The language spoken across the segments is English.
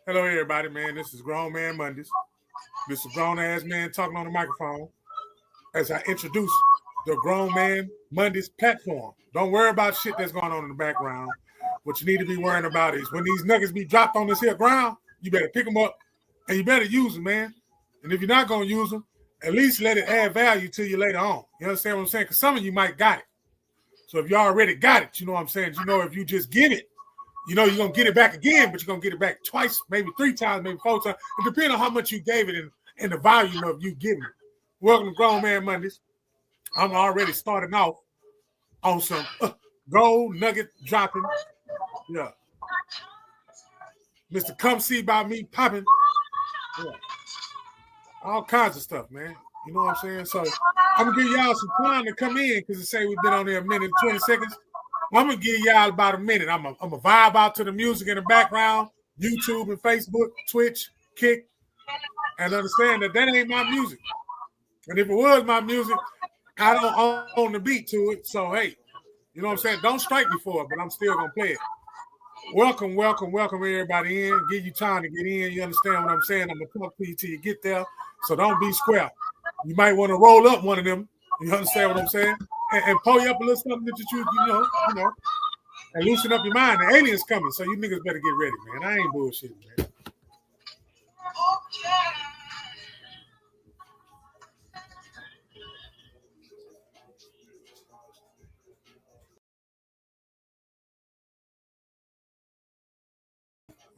Hello, everybody, man. This is Grown Man Mondays. This is grown ass man talking on the microphone as I introduce the Grown Man Mondays platform. Don't worry about shit that's going on in the background. What you need to be worrying about is when these nuggets be dropped on this here ground, you better pick them up and you better use them, man. And if you're not going to use them, at least let it add value to you later on. You understand what I'm saying? Because some of you might got it. So if you already got it, you know what I'm saying? You know, if you just give it, you know you're going to get it back again, but you're going to get it back twice, maybe 3 times, maybe 4 times. It depends on how much you gave it and the volume of you giving it. Welcome to Grown Man Mondays. I'm already starting off on some gold nugget dropping. Yeah. Mr. Come See About Me popping. Yeah. All kinds of stuff, man. You know what I'm saying? So I'm going to give y'all some time to come in because it say we've been on there a minute and 20 seconds. I'm going to give y'all about a minute. I'm going to vibe out to the music in the background, YouTube and Facebook, Twitch, Kick, and understand that ain't my music. And if it was my music, I don't own the beat to it. So, hey, you know what I'm saying? Don't strike me for it, but I'm still going to play it. Welcome everybody in. Give you time to get in. You understand what I'm saying? I'm going to talk to you till you get there. So don't be square. You might want to roll up one of them. You understand what I'm saying? And pull you up a little something that you know, and loosen up your mind. The alien's coming, so you niggas better get ready, man. I ain't bullshitting, man.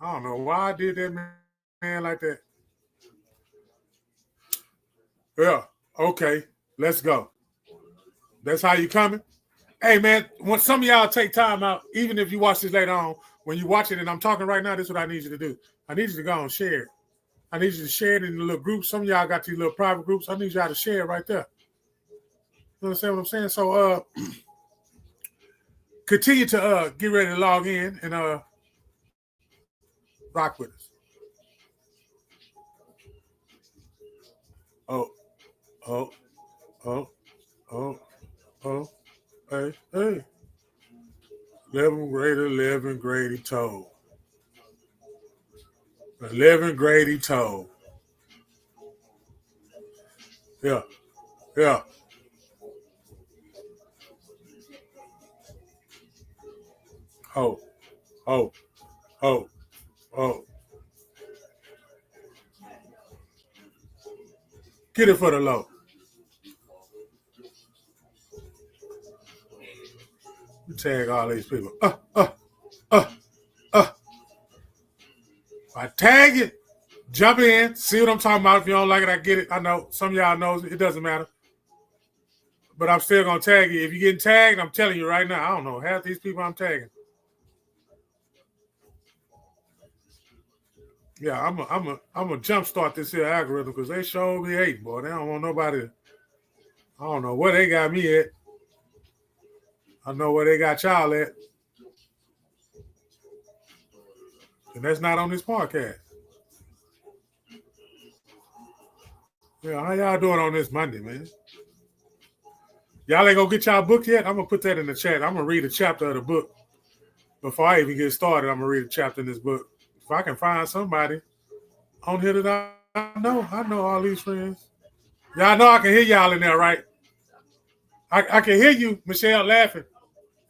I don't know why I did that, man, like that. Yeah, okay, let's go. That's how you coming? Hey, man, when some of y'all take time out, even if you watch this later on, when you watch it and I'm talking right now, this is what I need you to do. I need you to go and share it. I need you to share it in the little groups. Some of y'all got these little private groups. I need y'all to share it right there. You understand what I'm saying? So continue to get ready to log in and rock with us. Oh, hey. 11th grade, he told. 11th grade, he told. Yeah. Oh. Get it for the low. You tag all these people. I tag it. Jump in. See what I'm talking about. If you don't like it, I get it. I know. Some of y'all knows it doesn't matter. But I'm still going to tag you. If you're getting tagged, I'm telling you right now, I don't know. Half these people I'm tagging. Yeah, I'm a jumpstart this here algorithm because they sure me hate, boy. They don't want nobody. I don't know where they got me at. I know where they got y'all at. And that's not on this podcast. Yeah, how y'all doing on this Monday, man? Y'all ain't gonna get y'all book yet? I'm gonna put that in the chat. I'm gonna read a chapter of the book. Before I even get started, I'm gonna read a chapter in this book. If I can find somebody on here that I know all these friends. Y'all know I can hear y'all in there, right? I can hear you, Michelle, laughing.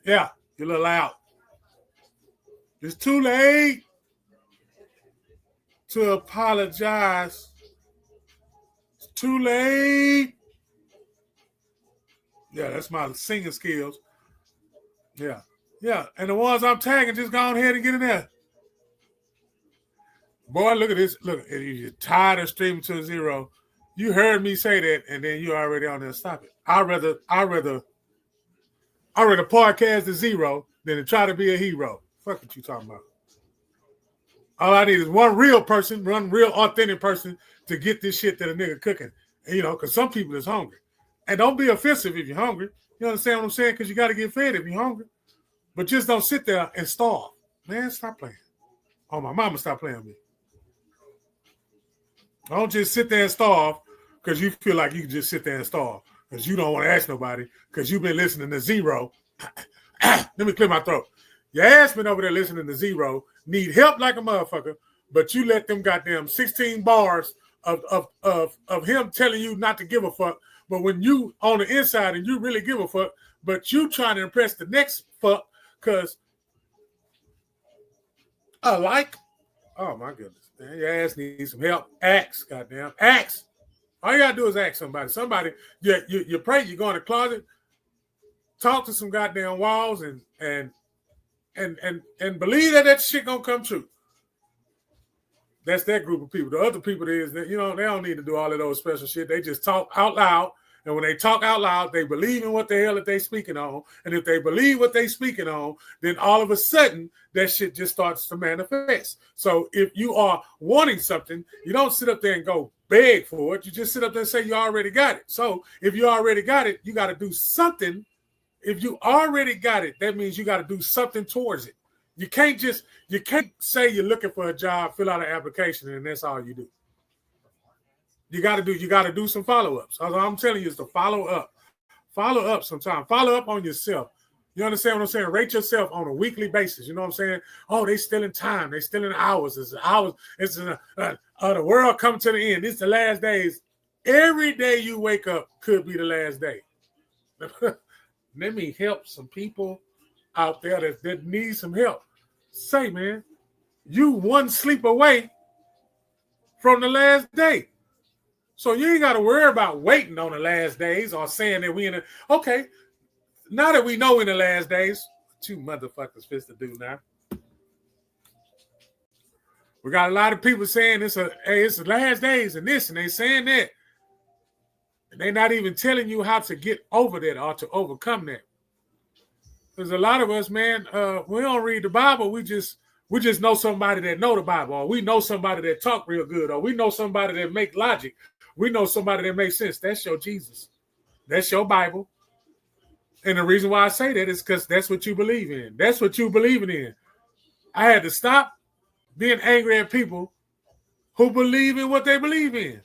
Yeah, you're a little loud. It's too late to apologize. It's too late. Yeah, that's my singing skills. Yeah. And the ones I'm tagging, just go on ahead and get in there. Boy, look at this. Look, you're tired of streaming to zero. You heard me say that, and then you already on there. Stop it. I'd rather podcast to zero than to try to be a hero. Fuck what you talking about. All I need is one real person, one real authentic person to get this shit that a nigga cooking. And, because some people is hungry. And don't be offensive if you're hungry. You understand what I'm saying? Because you got to get fed if you're hungry. But just don't sit there and starve. Man, stop playing. Oh, my mama, stop playing with me. Don't just sit there and starve because you feel like you can just sit there and starve because you don't want to ask nobody because you've been listening to Zero. Let me clear my throat. Your ass been over there listening to Zero, need help like a motherfucker, but you let them goddamn 16 bars of him telling you not to give a fuck. But when you on the inside and you really give a fuck, but you trying to impress the next fuck because I like, oh my goodness. Man, your ass needs some help. Ask, goddamn. Ask. All you gotta do is ask somebody. Somebody, you pray, you go in the closet, talk to some goddamn walls and believe that shit gonna come true. That's that group of people. The other people is that, they don't need to do all of those special shit. They just talk out loud. And when they talk out loud, they believe in what the hell that they speaking on. And if they believe what they speaking on, then all of a sudden that shit just starts to manifest. So if you are wanting something, you don't sit up there and go beg for it. You just sit up there and say you already got it. So if you already got it, you got to do something. If you already got it, that means you got to do something towards it. You can't say you're looking for a job, fill out an application, and that's all you do. You got to do some follow-ups. All I'm telling you is to follow up. Follow up sometime. Follow up on yourself. You understand what I'm saying? Rate yourself on a weekly basis. You know what I'm saying? Oh, they stealing time. They stealing hours. It's hours. It's the world coming to the end. It's the last days. Every day you wake up could be the last day. Let me help some people out there that need some help. Say, man, you one sleep away from the last day. So you ain't got to worry about waiting on the last days or saying that we in okay, now that we know in the last days, what you motherfuckers fist to do now? We got a lot of people saying it's the last days and this, and they saying that. And they're not even telling you how to get over that or to overcome that. Because a lot of us, man, we don't read the Bible. We just know somebody that know the Bible, or we know somebody that talk real good, or we know somebody that make logic. We know somebody that makes sense. That's your Jesus. That's your Bible. And the reason why I say that is because that's what you believe in. That's what you believing in. I had to stop being angry at people who believe in what they believe in.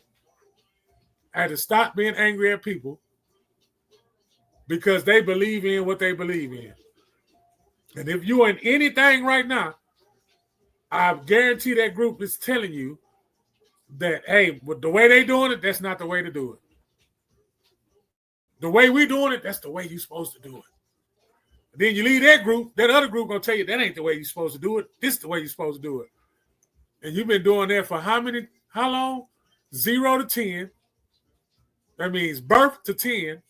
I had to stop being angry at people because they believe in what they believe in. And if you're in anything right now, I guarantee that group is telling you that, hey, the way they doing it, that's not the way to do it. The way we doing it, that's the way you're supposed to do it. Then you leave that group, that other group gonna tell you that ain't the way you're supposed to do it. This is the way you're supposed to do it. And you've been doing that for how long? 0 to 10. That means birth to 10.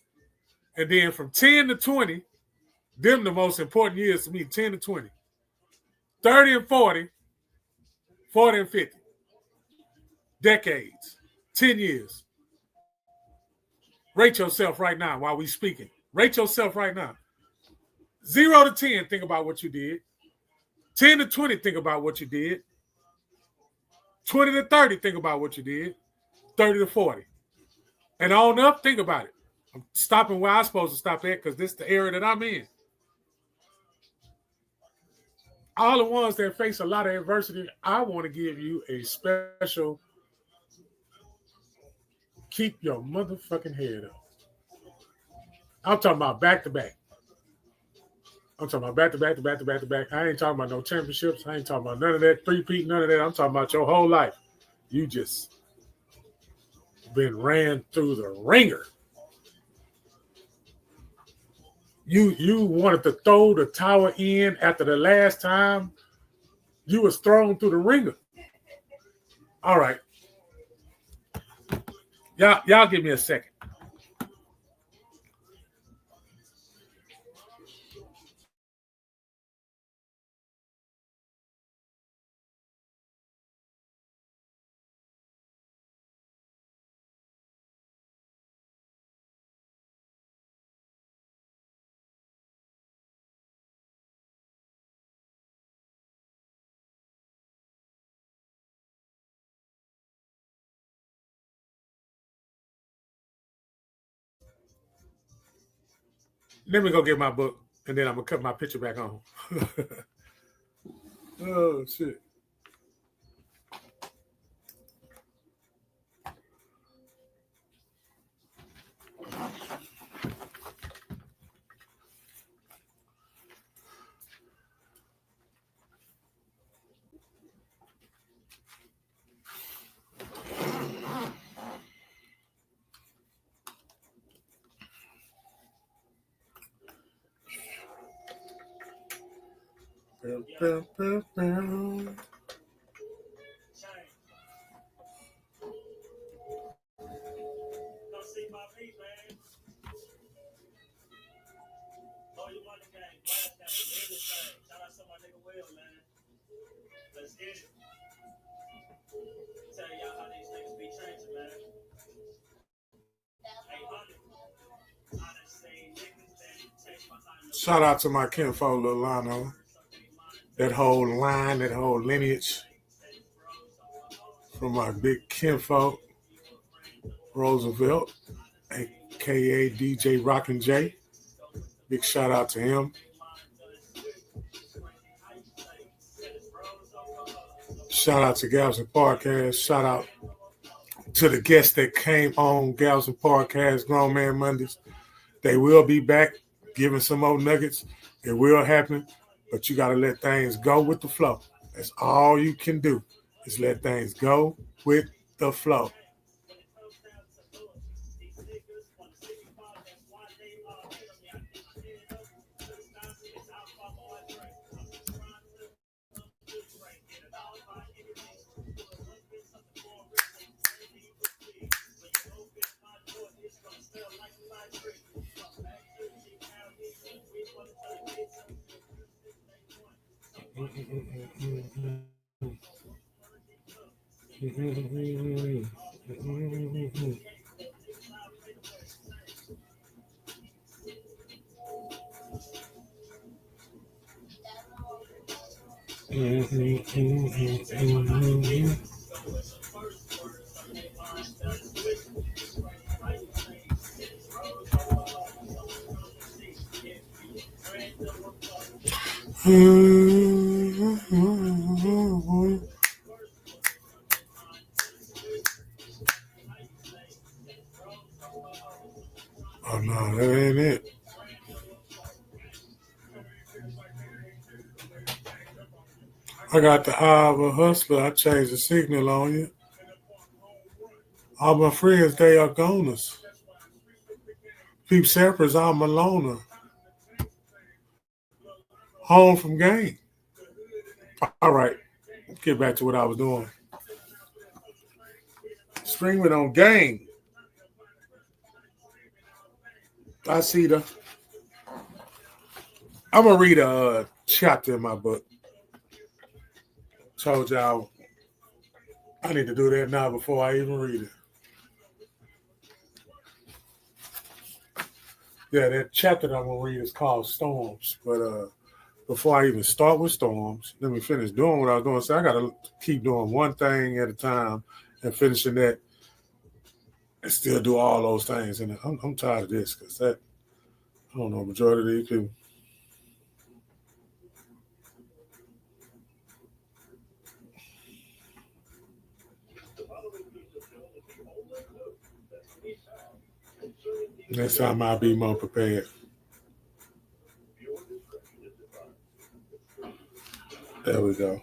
And then from 10 to 20, them the most important years to me, 10 to 20. 30 and 40, 40 and 50. Decades, 10 years. Rate yourself right now while we speaking. Rate yourself right now. 0 to 10, think about what you did. 10 to 20, think about what you did. 20 to 30, think about what you did. 30 to 40. And on up, think about it. I'm stopping where I'm supposed to stop at because this is the area that I'm in. All the ones that face a lot of adversity, I want to give you a special keep your motherfucking head up. I'm talking about back to back. I'm talking about back to back to back to back to back. I ain't talking about no championships. I ain't talking about none of that three-peat, none of that. I'm talking about your whole life. You just been ran through the ringer. You wanted to throw the towel in after the last time you was thrown through the ringer. All right. Y'all give me a second. Let me go get my book, and then I'm gonna cut my picture back on. Oh shit. Shout out to my kinfolk, Lilano. That whole line, that whole lineage from my big kinfolk, Roosevelt, aka DJ Rockin' J. Big shout out to him. Shout out to Galveston Podcast. Shout out to the guests that came on Galveston Podcast, Grown Man Mondays. They will be back giving some more nuggets. It will happen, but you got to let things go with the flow. That's all you can do is let things go with the flow. Oh no, that ain't it. I got the eye of a hustler. I changed the signal on you. All my friends, they are goners. Peep Sappers, I'm a loner. Home from game. All right, get back to what I was doing. Streaming on game. I see the. I'm gonna read a chapter in my book. Told y'all I need to do that now before I even read it. Yeah, that chapter that I'm gonna read is called Storms. But before I even start with Storms, let me finish doing what I was doing. So I gotta keep doing one thing at a time and finishing that and still do all those things. And I'm tired of this because that I don't know, majority of these people. Next time I'll be more prepared. There we go.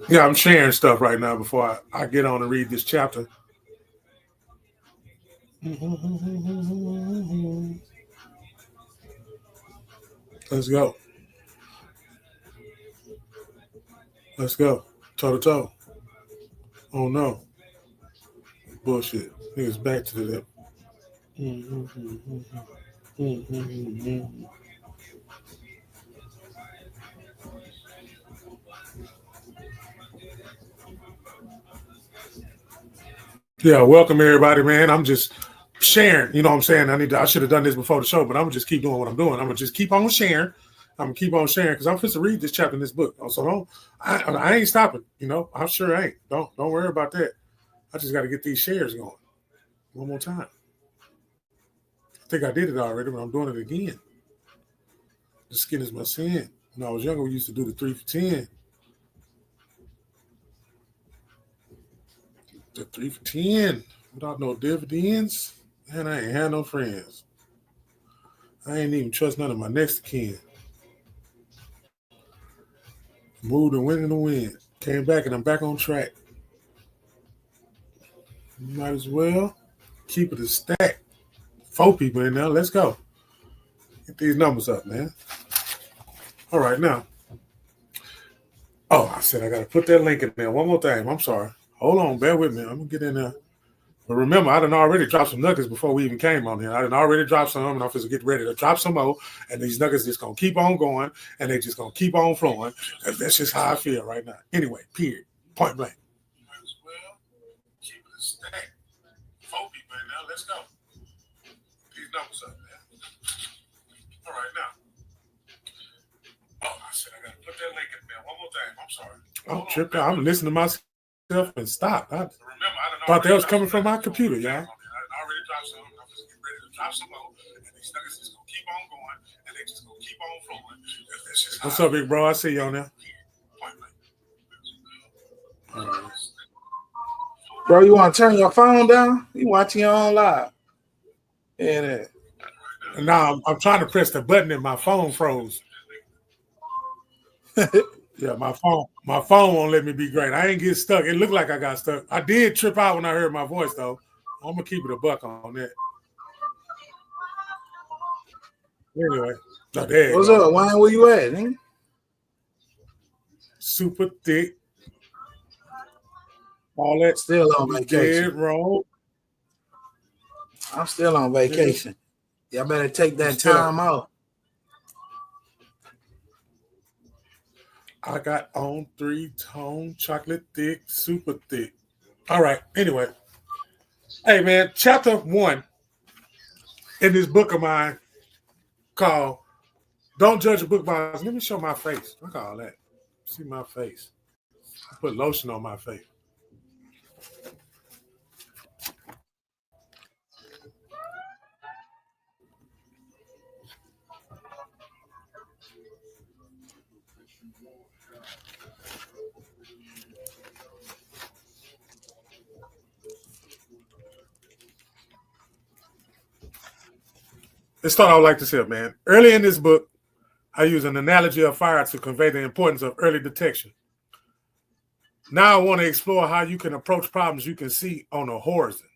Yeah, I'm sharing stuff right now before I get on and read this chapter. Let's go. Let's go. Toe to toe. Oh no. Bullshit. Niggas back to them. Yeah, welcome everybody, man. I'm just sharing. You know what I'm saying? I should have done this before the show, but I'm gonna just keep doing what I'm doing. I'm gonna just keep on sharing. I'm gonna keep on sharing because I'm supposed to read this chapter in this book. So I ain't stopping. You know, I'm sure I ain't. Don't worry about that. I just got to get these shares going one more time. I think I did it already, but I'm doing it again. The skin is my sin. When I was younger, we used to do the 3 for 10. The 3 for 10 without no dividends, and I ain't had no friends. I ain't even trust none of my next kin. Moved and went in the wind. Came back and I'm back on track. Might as well keep it a stack. 4 people in there. Let's go. Get these numbers up, man. All right, now. Oh, I said I got to put that link in there. One more time. I'm sorry. Hold on. Bear with me. I'm going to get in there. But remember, I done already dropped some nuggets before we even came on here. I done already dropped some, and I'm supposed to get ready to drop some more. And these nuggets just going to keep on going, and they just going to keep on flowing. That's just how I feel right now. Anyway, period. Point blank. Might as well keep it a stack. 4 people in there. Let's go. These numbers up, man. All right, now. Oh, I said I got to put that link in there one more time. I'm sorry. I'm tripping. I'm listening to myself and stop. I thought that was coming from my computer, y'all. I already dropped some. I'm just getting ready to drop some more. And these nuggets just going to keep on going. And they just going to keep on flowing. What's up, big bro? I see you on there. Bro, you want to turn your phone down? You watching your own live? Yeah. Now I'm trying to press the button and my phone froze. Yeah, my phone won't let me be great. I ain't get stuck. It looked like I got stuck. I did trip out when I heard my voice, though. I'm gonna keep it a buck on that. Anyway, what's up, Wayne? Where you at? Eh? Super thick. All that still on vacation. Dead wrong. I'm still on vacation. Y'all better take that time off. I got on 3-tone, chocolate thick, super thick. All right. Anyway. Hey, man, chapter 1 in this book of mine called Don't Judge a Book by Its. Let me show my face. Look at all that. See my face. I put lotion on my face. Let's start out like this here, man. Early in this book, I use an analogy of fire to convey the importance of early detection. Now I want to explore how you can approach problems you can see on the horizon.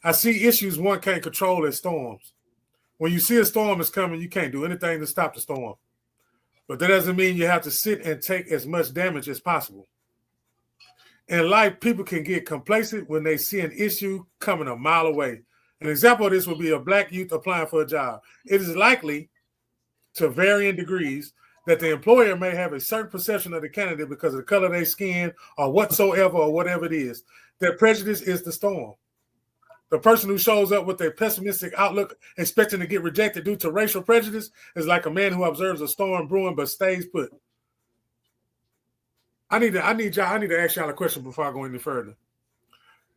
I see issues one can't control as storms. When you see a storm is coming, you can't do anything to stop the storm. But that doesn't mean you have to sit and take as much damage as possible. In life, people can get complacent when they see an issue coming a mile away. An example of this would be a black youth applying for a job. It is likely, to varying degrees, that the employer may have a certain perception of the candidate because of the color of their skin or whatsoever or whatever it is. Their prejudice is the storm. The person who shows up with a pessimistic outlook expecting to get rejected due to racial prejudice is like a man who observes a storm brewing but stays put. I need to ask y'all a question before I go any further.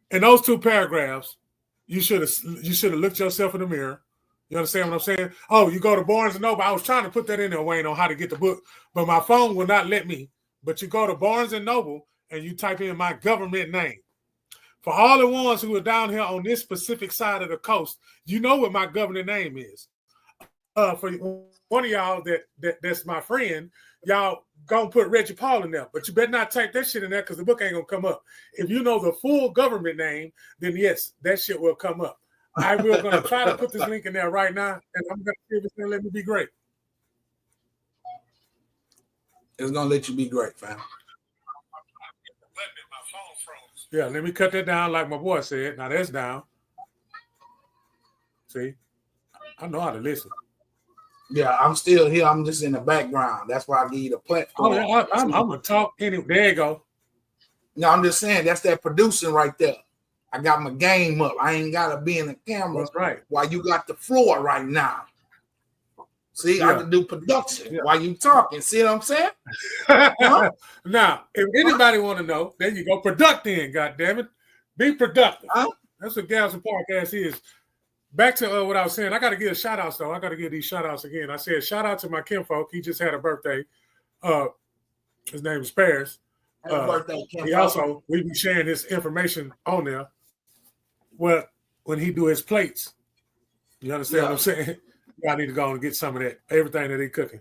In those 2 paragraphs, you should have looked yourself in the mirror. You understand what I'm saying? Oh, you go to Barnes & Noble. I was trying to put that in there, Wayne, on how to get the book, but my phone will not let me. But you go to Barnes & Noble and you type in my government name. For all the ones who are down here on this specific side of the coast, you know what my government name is. for one of y'all that's my friend, y'all gonna put Reggie Paul in there, but you better not type that shit in there because the book ain't gonna come up. If you know the full government name, then yes, that shit will come up. I will gonna try to put this link in there right now, and I'm gonna see if it's gonna let me be great. It's gonna let you be great, fam. Yeah, let me cut that down like my boy said. Now that's down. See, I know how to listen. Yeah, I'm still here. I'm just in the background. That's why I give you the platform. Oh, yeah, I'm gonna talk anyway. There you go. No, I'm just saying that's that producing right there. I got my game up. I ain't gotta be in the camera. That's right. While you got the floor right now. See, Yeah. I can do production while you talking. See what I'm saying? Now, if anybody want to know, there you go. Producting, goddammit. Be productive. That's what Gals and Podcast is. Back to what I was saying. I got to give a shout out, though. I got to give these shout outs again. I said shout out to my kinfolk. He just had a birthday. His name is Paris. He also, we be sharing this information on there. Well, when he do his plates, you understand what I'm saying? Y'all need to go and get some of that, everything that he cooking.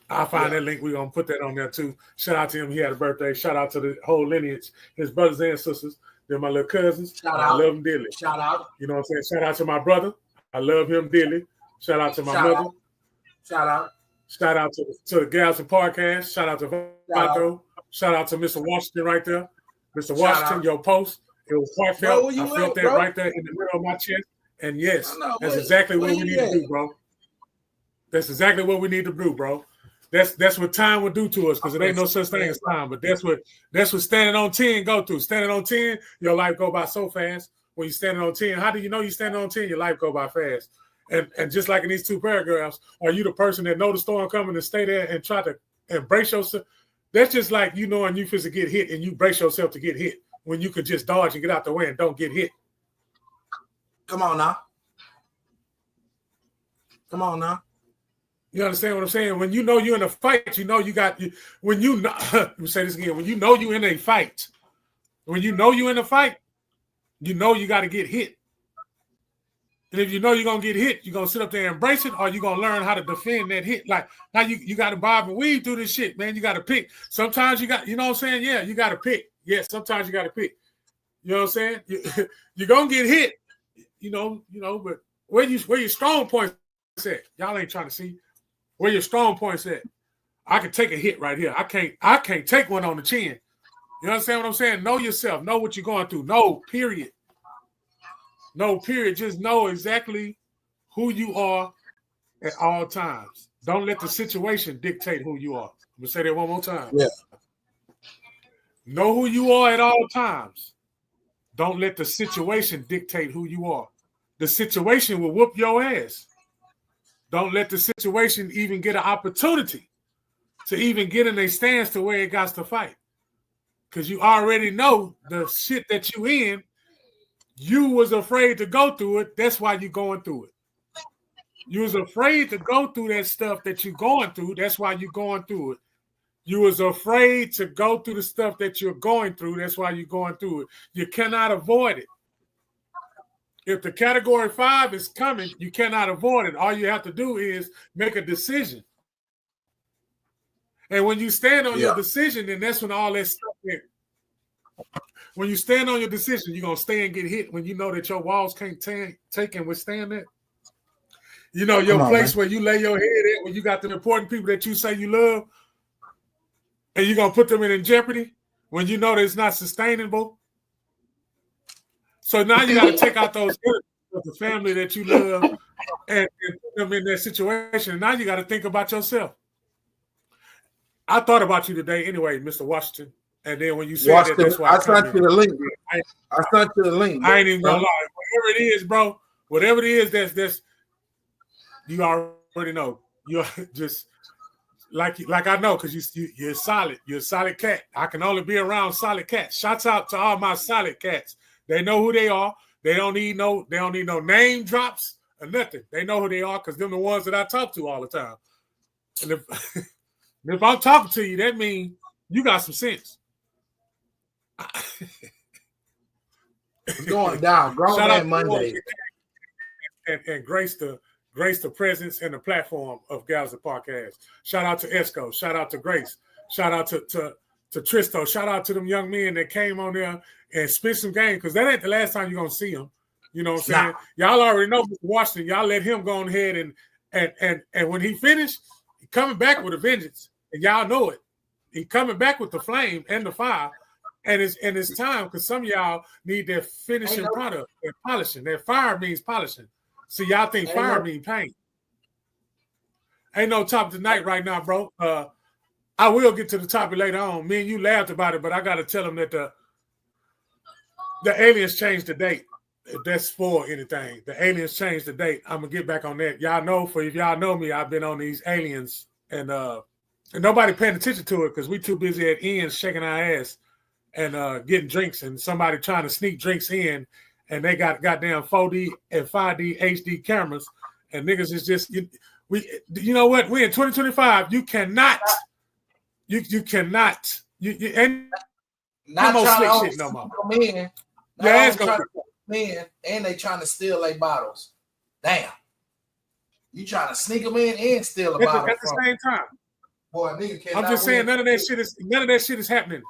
I'll find that link. We're going to put that on there too. Shout out to him. He had a birthday. Shout out to the whole lineage, his brothers and sisters. They're my little cousins. I love them dearly. Shout out. You know what I'm saying? Shout out to my brother. I love him dearly. Shout out to my mother. Shout out. Shout out to the Gals and Podcast. Shout out to Vato. Shout out to Mr. Washington right there. Mr. Washington, your post. It was heartfelt. I felt that right there in the middle of my chest. And yes, that's exactly what we need to do, bro. That's exactly what we need to do, bro. That's what time will do to us, because it ain't no such thing as time. But that's what standing on 10 go through. Standing on 10, your life go by so fast. When you're standing on 10, how do you know you're standing on 10? Your life go by fast. And just like in these two paragraphs, are you the person that know the storm coming and stay there and try to embrace yourself? That's just like you knowing you supposed to get hit and you brace yourself to get hit when you could just dodge and get out the way and don't get hit. Come on now. Come on now. You understand what I'm saying? When you know you're in a fight, you know you got – when you know – let me say this again. When you know you're in a fight, when you know you're in a fight, you know you got to get hit. And if you know you're going to get hit, you're going to sit up there and embrace it, or you're going to learn how to defend that hit. Like, now you got to bob and weave through this shit, man. You got to pick. Sometimes you got – you know what I'm saying? Yeah, you got to pick. Yeah, sometimes you got to pick. You know what I'm saying? You're going to get hit, you know, but where your strong points at? Y'all ain't trying to see. Where your strong points at? I can take a hit right here. I can't take one on the chin. You understand what I'm saying? Know yourself. Know what you're going through. No, period. No, period. Just know exactly who you are at all times. Don't let the situation dictate who you are. I'm going to say that one more time. Yeah. Know who you are at all times. Don't let the situation dictate who you are. The situation will whoop your ass. Don't let the situation even get an opportunity to even get in a stance to where it got to fight. Because you already know the shit that you in, you was afraid to go through it. That's why you're going through it. You was afraid to go through that stuff that you're going through. That's why you're going through it. You was afraid to go through the stuff that you're going through. That's why you're going through it. You cannot avoid it. If the category 5 is coming, you cannot avoid it. All you have to do is make a decision. And when you stand on your decision, then that's when all that stuff is. When you stand on your decision, you're going to stay and get hit when you know that your walls can't take and withstand that. You know, your place where you lay your head at, when you got the important people that you say you love, and you're going to put them in jeopardy when you know that it's not sustainable. So now you got to take out those of the family that you love and put them in that situation. And now you got to think about yourself. I thought about you today anyway, Mr. Washington. And then when you said that, that's why I sent you the link. I sent you the link. I ain't even gonna lie. Whatever it is, bro. Whatever it is, that's you already know. You're just like I know, because you're solid. You're a solid cat. I can only be around solid cats. Shouts out to all my solid cats. They know who they are. They don't need no name drops or nothing. They know who they are because they're the ones that I talk to all the time. And if I'm talking to you, that means you got some sense. It's going down. Grown Man Monday. And grace the grace the presence and the platform of Galaxy Podcast. Shout out to Esco. Shout out to Grace. Shout out to Tristo. Shout out to them young men that came on there and spit some game, because that ain't the last time you're going to see them. You know what I'm saying? Y'all already know Mr. Washington. Y'all let him go on ahead and when he finished, he coming back with a vengeance. And y'all know it. He coming back with the flame and the fire. And it's time, because some of y'all need their finishing product, their polishing. Their fire means polishing. See, y'all think fire means paint. Ain't no topic tonight right now, bro. I will get to the topic later on. Me and you laughed about it, but I got to tell them that the aliens changed the date. If that's for anything, the aliens changed the date. I'm going to get back on that. Y'all know, if y'all know me, I've been on these aliens, and nobody paying attention to it because we too busy at ends shaking our ass and getting drinks, and somebody trying to sneak drinks in, and they got goddamn 4D and 5D HD cameras, and niggas is just you know what? We in 2025. You cannot ain't not no trying slick to shit no more. Man, and they trying to steal their bottles. Damn, you trying to sneak them in and steal a bottle at the same time. Boy, nigga cannot. I'm just saying none of that shit is happening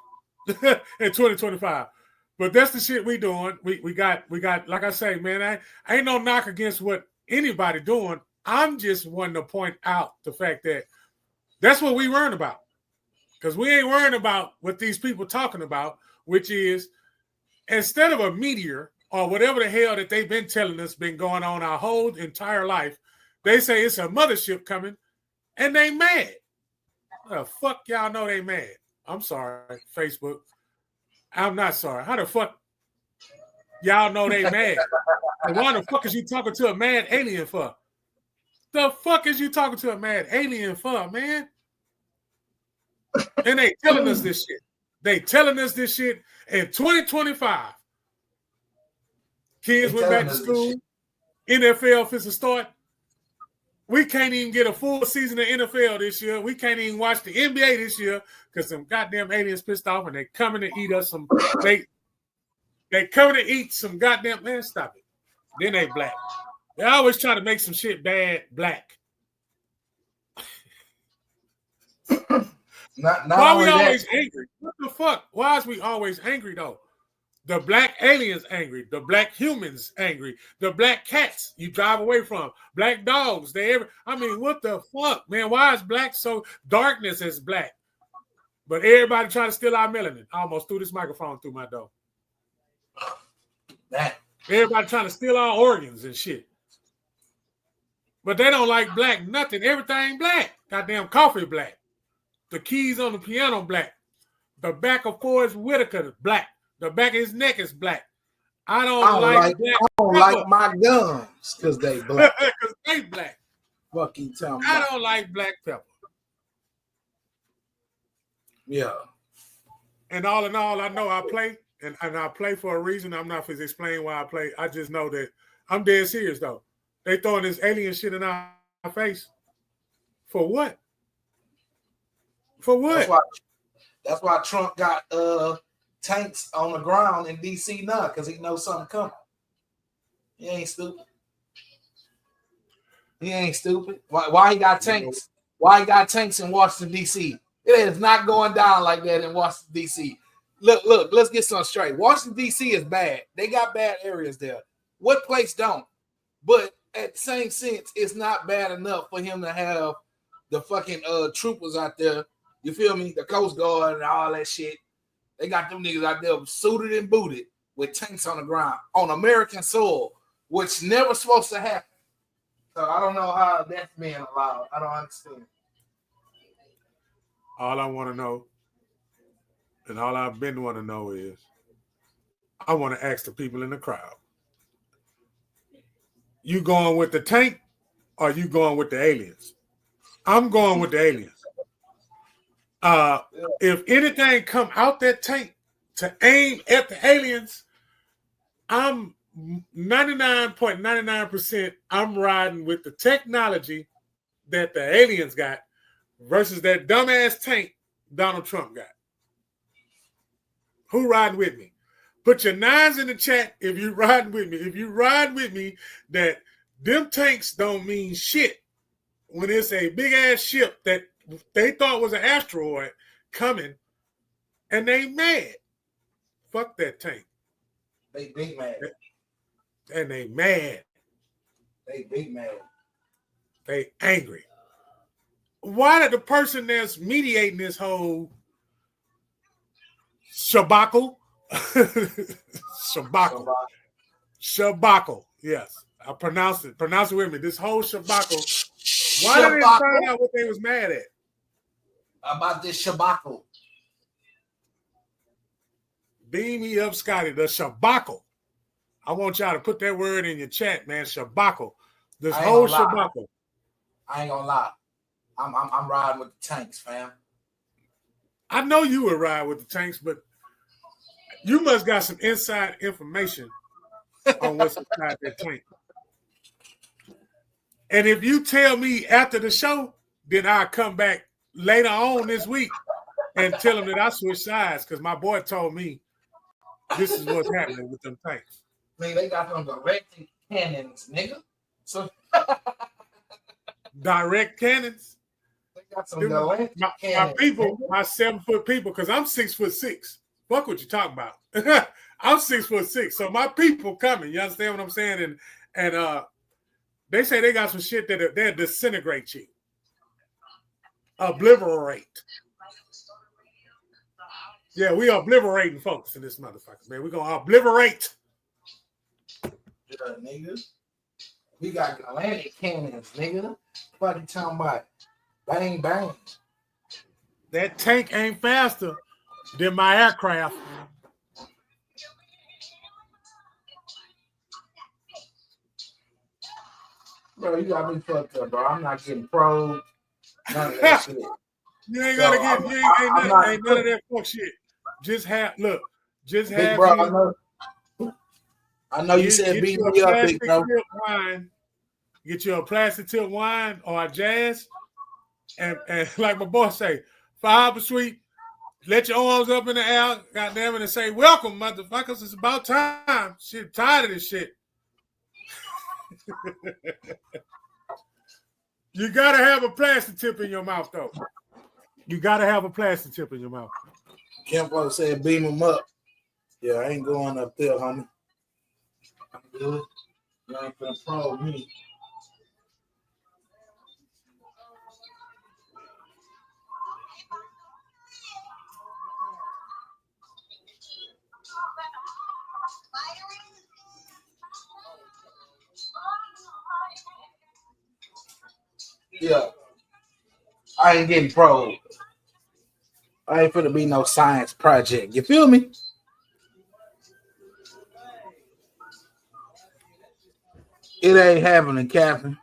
in 2025. But that's the shit we doing. We got like I say, man, I ain't no knock against what anybody doing. I'm just wanting to point out the fact that that's what we worrying about. Because we ain't worrying about what these people talking about, which is instead of a meteor or whatever the hell that they've been telling us been going on our whole entire life, they say it's a mothership coming and they mad. How the fuck y'all know they mad? I'm sorry, Facebook. I'm not sorry. How the fuck y'all know they mad? And why the fuck is you talking to a mad alien for? The fuck is you talking to a mad alien for, man? And they telling us this shit. They telling us this shit in 2025. Kids went back to school. NFL fits to start. We can't even get a full season of NFL this year. We can't even watch the NBA this year because some goddamn aliens pissed off and they coming to eat us some. They coming to eat some goddamn, man. Stop it. Then they black. They always try to make some shit bad black. Why are we always angry? What the fuck? Why is we always angry though? The black aliens angry. The black humans angry. The black cats you drive away from. Black dogs. What the fuck, man? Why is black so darkness is black? But everybody trying to steal our melanin. I almost threw this microphone through my door. Everybody trying to steal our organs and shit. But they don't like black nothing. Everything black. Goddamn coffee black. The keys on the piano black. The back of Forrest Whitaker black. The back of his neck is black. I don't like black. I don't like my guns because they black. Because they black. Fucking tell me. I don't like black pepper. Yeah. And all in all, I know I play, and I play for a reason. I'm not going to explain why I play. I just know that I'm dead serious, though. They throwing this alien shit in our face. For what? For what? That's why Trump got tanks on the ground in D.C. now, because he knows something coming. He ain't stupid. Why he got tanks? Why he got tanks in Washington, D.C.? It is not going down like that in Washington, D.C. Look, let's get something straight. Washington, D.C. is bad. They got bad areas there. What place don't? But at the same sense, it's not bad enough for him to have the fucking troopers out there. You feel me? The Coast Guard and all that shit. They got them niggas out there suited and booted with tanks on the ground on American soil, which never supposed to happen. So I don't know how that's being allowed. I don't understand. All I want to know, and all I've been want to know is, I want to ask the people in the crowd, you going with the tank or you going with the aliens? I'm going with the aliens. If anything come out that tank to aim at the aliens, I'm 99.99% I'm riding with the technology that the aliens got versus that dumbass tank Donald Trump got. Who riding with me? Put your nines in the chat if you riding with me. If you ride with me that them tanks don't mean shit when it's a big ass ship that they thought was an asteroid coming, and they mad. Fuck that tank. They big mad. And they mad. They big mad. They angry. Why did the person that's mediating this whole shabacle? Shabacle. Yes. I pronounce it. Pronounce it with me. This whole shabacle. Why did they find out what they was mad at? About this shabacle. Beam me up, Scotty. The shabacle. I want y'all to put that word in your chat, man. Shabacle. This whole shabacle. I ain't gonna lie. I'm riding with the tanks, fam. I know you would ride with the tanks, but you must got some inside information on what's inside that tank. And if you tell me after the show, then I'll come back later on this week and tell them that I switched sides because my boy told me this is what's happening with them tanks. Man, they got them direct cannons, nigga. So direct cannons. They got some direct cannons. My people, my 7 foot people, because I'm 6'6". Fuck what you talking about. I'm 6'6", so my people coming. You understand what I'm saying? And they say they got some shit that they'll disintegrate you, obliterate. Yeah, we obliterating folks in this motherfucker, man. We gonna obliterate. Yeah, nigga. We got Atlantic cannons, nigga. What you talking about? Bang, bang. That tank ain't faster than my aircraft. Bro, you got me fucked up, bro. I'm not getting probed. None of that shit. You ain't gotta get. Ain't none of that fuck shit. Just have Just big have. Bro, I know you said beat me up, big bro. Get you a plastic tip wine or a jazz, and like my boss say, 5 sweet. Let your arms up in the air, goddamn it, and say, "Welcome, motherfuckers! It's about time." Shit, tired of this shit. You gotta have a plastic tip in your mouth, though. You gotta have a plastic tip in your mouth. Kempo said, "Beam him up." Yeah, I ain't going up there, homie. I'm good. You ain't gonna probe me. Yeah, I ain't getting probed. I ain't finna be no science project. You feel me? It ain't happening, Captain.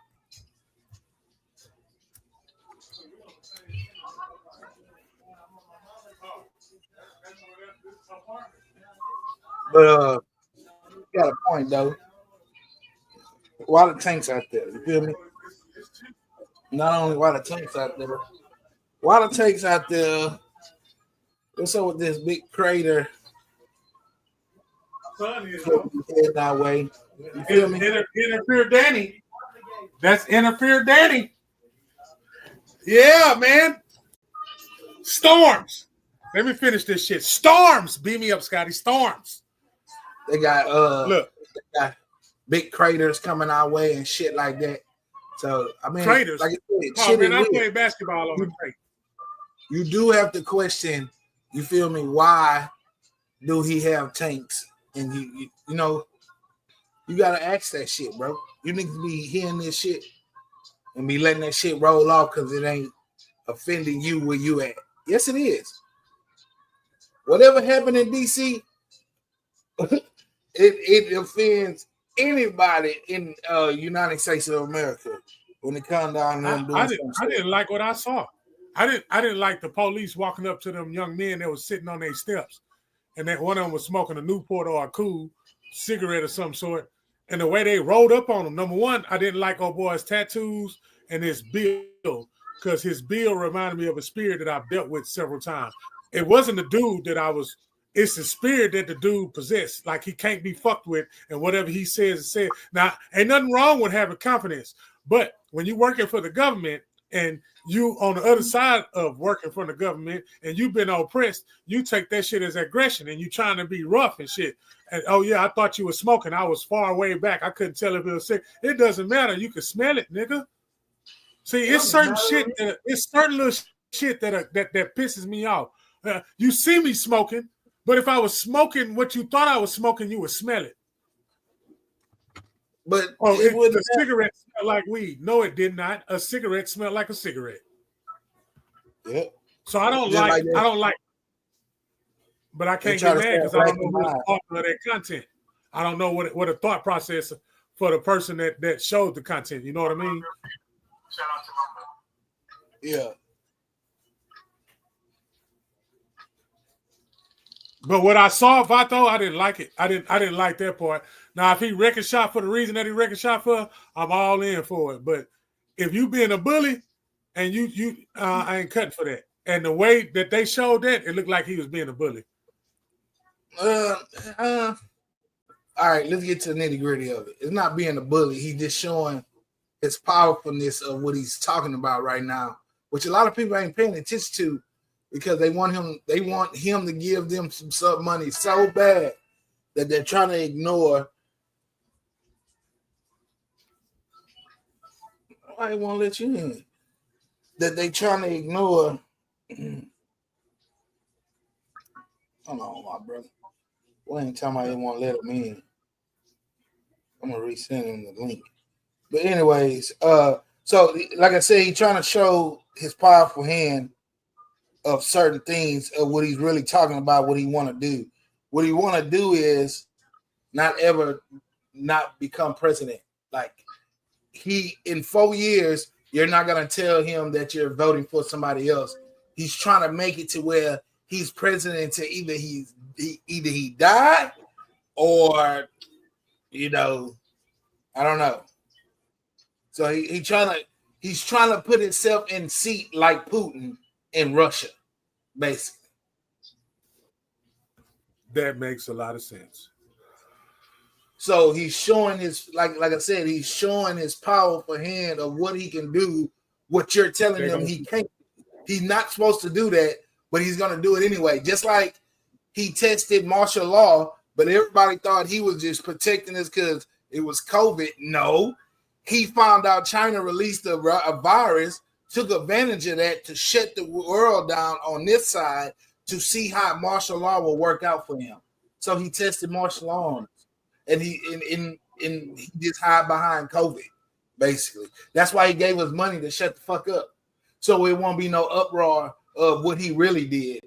But you got a point though. Why the tanks out there? You feel me? Not only why the tanks out there, why the tanks out there. What's up with this big crater? Head that way. You feel me? Interfere Danny. That's Interfere Danny. Yeah, man. Storms. Let me finish this shit. Storms. Beat me up, Scotty. Storms. They got look. They got big craters coming our way and shit like that. So I mean, craters. Like I play basketball on the crate. You do have to question. You feel me? Why do he have tanks? And you know, you gotta ask that shit, bro. You need to be hearing this shit and be letting that shit roll off because it ain't offending you where you at. Yes, it is. Whatever happened in DC, it offends anybody in United States of America when it comes down to them doing I didn't like what I saw. I didn't like the police walking up to them young men that was sitting on their steps, and that one of them was smoking a Newport or a cool cigarette of some sort. And the way they rolled up on him, number one, I didn't like old boy's tattoos and his build, because his build reminded me of a spirit that I've dealt with several times. It wasn't the dude that I was it's the spirit that the dude possesses. Like he can't be fucked with, and whatever he says is said. Now, ain't nothing wrong with having confidence, but when you're working for the government and you on the other side of working for the government and you've been oppressed, you take that shit as aggression and you trying to be rough and shit. And oh yeah, I thought you were smoking. I was far way back. I couldn't tell if it was sick. It doesn't matter. You can smell it, nigga. See, it's certain shit. It's certain little shit that pisses me off. You see me smoking, but if I was smoking what you thought I was smoking, you would smell it. But the cigarette smelled like weed. No, it did not. A cigarette smelled like a cigarette. Yeah. So I don't like. But I can't get mad because I don't know who's the author of that content. I don't know what a thought process for the person that showed the content. You know what I mean? Shout out to my yeah. But what I saw, Vato, I didn't like it. I didn't like that part. Now, if he record shot for the reason that he record shot for, I'm all in for it. But if you being a bully and I ain't cutting for that. And the way that they showed that, it looked like he was being a bully. All right, let's get to the nitty-gritty of it. It's not being a bully. He's just showing his powerfulness of what he's talking about right now, which a lot of people ain't paying attention to because they want him to give them some sub money so bad that they're trying to ignore. I won't let you in. That they trying to ignore. Hold on, my brother. Well, anytime I didn't want to let him in, I'm gonna resend him the link. But anyways, so like I said, he's trying to show his powerful hand of certain things of what he's really talking about, what he want to do. What he want to do is not become president. Like he in 4 years, you're not gonna tell him that you're voting for somebody else. He's trying to make it to where he's president to either he died or I don't know. So he's trying to put himself in seat like Putin in Russia, basically. That makes a lot of sense. So he's showing his like I said, he's showing his powerful hand of what he can do, what you're telling him he can't. He's not supposed to do that, but he's gonna do it anyway. Just like he tested martial law, but everybody thought he was just protecting us because it was COVID. No, he found out China released a virus, took advantage of that to shut the world down on this side to see how martial law will work out for him. So he tested martial law on us, and he just hide behind COVID. Basically, that's why he gave us money to shut the fuck up, so it won't be no uproar of what he really did.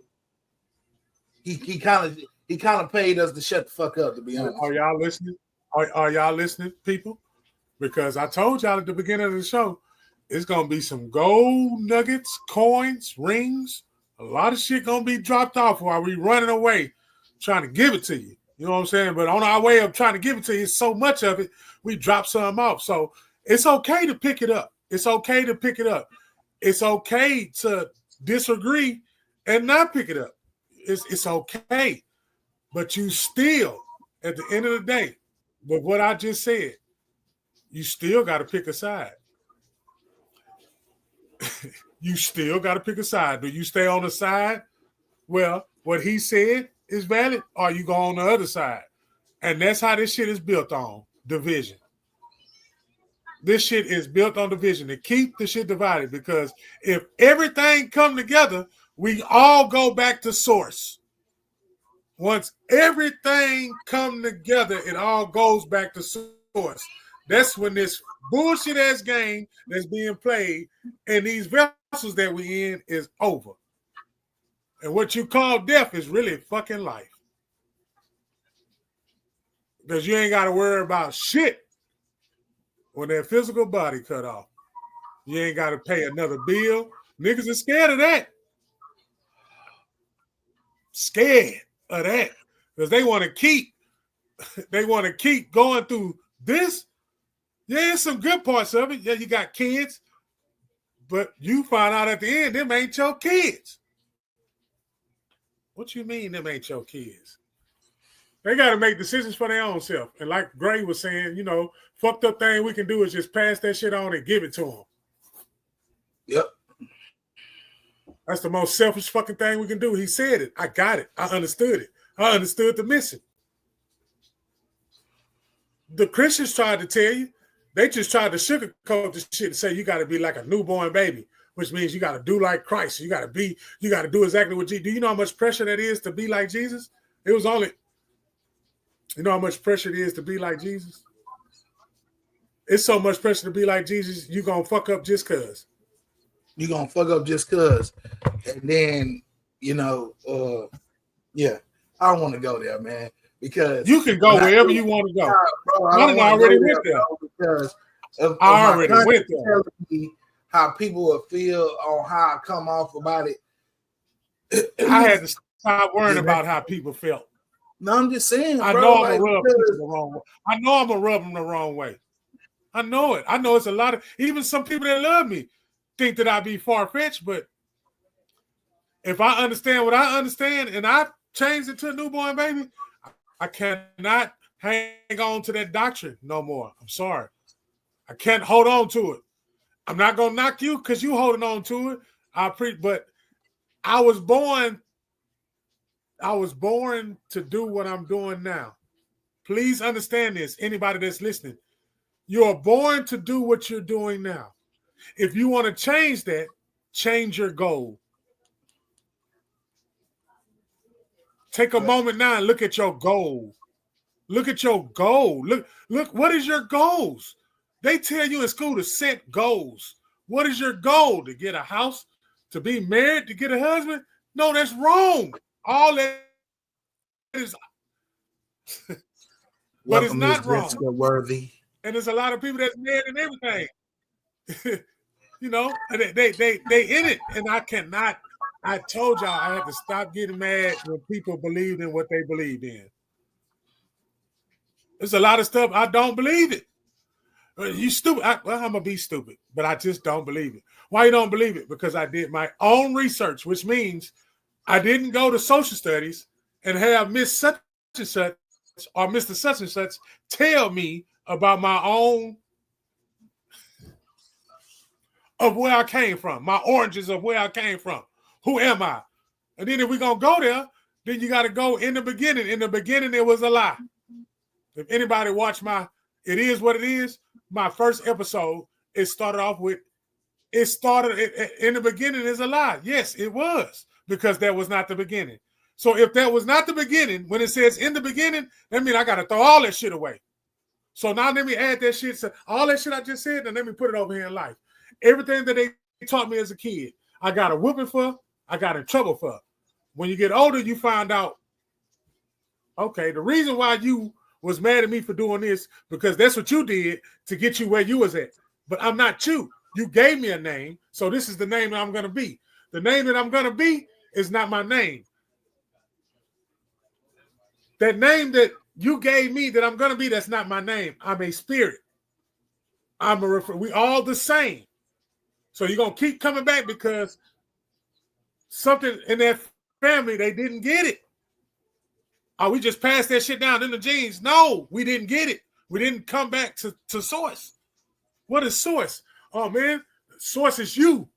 He kind of paid us to shut the fuck up, to be honest. Are y'all listening? Are y'all listening, people? Because I told y'all at the beginning of the show, it's gonna be some gold nuggets, coins, rings, a lot of shit gonna be dropped off while we running away trying to give it to you. You know what I'm saying? But on our way of trying to give it to you, so much of it, we drop some off. So it's okay to pick it up. It's okay to pick it up. It's okay to disagree and not pick it up. It's okay. But you still, at the end of the day, with what I just said, you still got to pick a side. You still got to pick a side. Do you stay on the side? Well, what he said is valid, or you go on the other side. And that's how this shit is built on, division. This shit is built on division to keep the shit divided, because if everything come together, we all go back to source. Once everything come together, it all goes back to source. That's when this bullshit ass game that's being played and these vessels that we in is over. And what you call death is really fucking life. Because you ain't got to worry about shit when that physical body cut off. You ain't got to pay another bill. Niggas are scared of that. Scared of that. Because they want to keep going through this. Yeah, there's some good parts of it. Yeah, you got kids. But you find out at the end, them ain't your kids. What you mean them ain't your kids? They got to make decisions for their own self. And like Gray was saying, you know, fucked up thing we can do is just pass that shit on and give it to them. Yep. That's the most selfish fucking thing we can do. He said it. I got it. I understood it. I understood the mission. The Christians tried to tell you. They just tried to sugarcoat the shit and say you got to be like a newborn baby, which means you got to do like Christ. You got to do exactly what Jesus. Do you know how much pressure that is to be like Jesus? It was only, you know how much pressure it is to be like Jesus? It's so much pressure to be like Jesus, you're going to fuck up just because. You're going to fuck up just because. And then, you know, yeah, I don't want to go there, man. Because you can go wherever you want to go. Bro, I already went there. Because I already went there. How people would feel on how I come off about it. I had to stop worrying about how people felt. No, I'm just saying. I know I'm gonna rub people the wrong way. I know I'm gonna rub them the wrong way. I know it. I know it's a lot of even some people that love me think that I be far-fetched, but if I understand what I understand and I change it to a newborn baby, I cannot hang on to that doctrine no more. I'm sorry. I can't hold on to it. I'm not going to knock you because you holding on to it. But I was born to do what I'm doing now. Please understand this, anybody that's listening. You're born to do what you're doing now. If you want to change that, change your goal. Take a moment now and look at your goal. Look at your goal. Look, what is your goals? They tell you in school to set goals. What is your goal? To get a house? To be married? To get a husband? No, that's wrong. All that is, but it's not wrong. Worthy. And there's a lot of people that's married and everything. You know, they in it, and I cannot. I told y'all I had to stop getting mad when people believed in what they believed in. There's a lot of stuff I don't believe it. You stupid. I'm going to be stupid, but I just don't believe it. Why you don't believe it? Because I did my own research, which means I didn't go to social studies and have Miss such and such or Mr. such and such tell me about my own of where I came from, my origins of where I came from. Who am I? And then if we're going to go there, then you got to go in the beginning. In the beginning, it was a lie. If anybody watched It Is What It Is, my first episode, it started in the beginning is a lie. Yes, it was, because that was not the beginning. So if that was not the beginning, when it says in the beginning, that means I got to throw all that shit away. So now let me add that shit. So all that shit I just said, and let me put it over here in life. Everything that they taught me as a kid, I got a whooping for, I got in trouble for. When you get older, you find out, okay, the reason why you was mad at me for doing this, because that's what you did to get you where you was at. But I'm not you. You gave me a name, so this is the name that I'm going to be. The name that I'm going to be is not my name. That name that you gave me that I'm going to be, that's not my name. I'm a spirit. We all the same. So you're going to keep coming back because something in that family, they didn't get it. Oh, we just passed that shit down in the genes. No, we didn't get it. We didn't come back to source. What is source? Oh, man, source is you.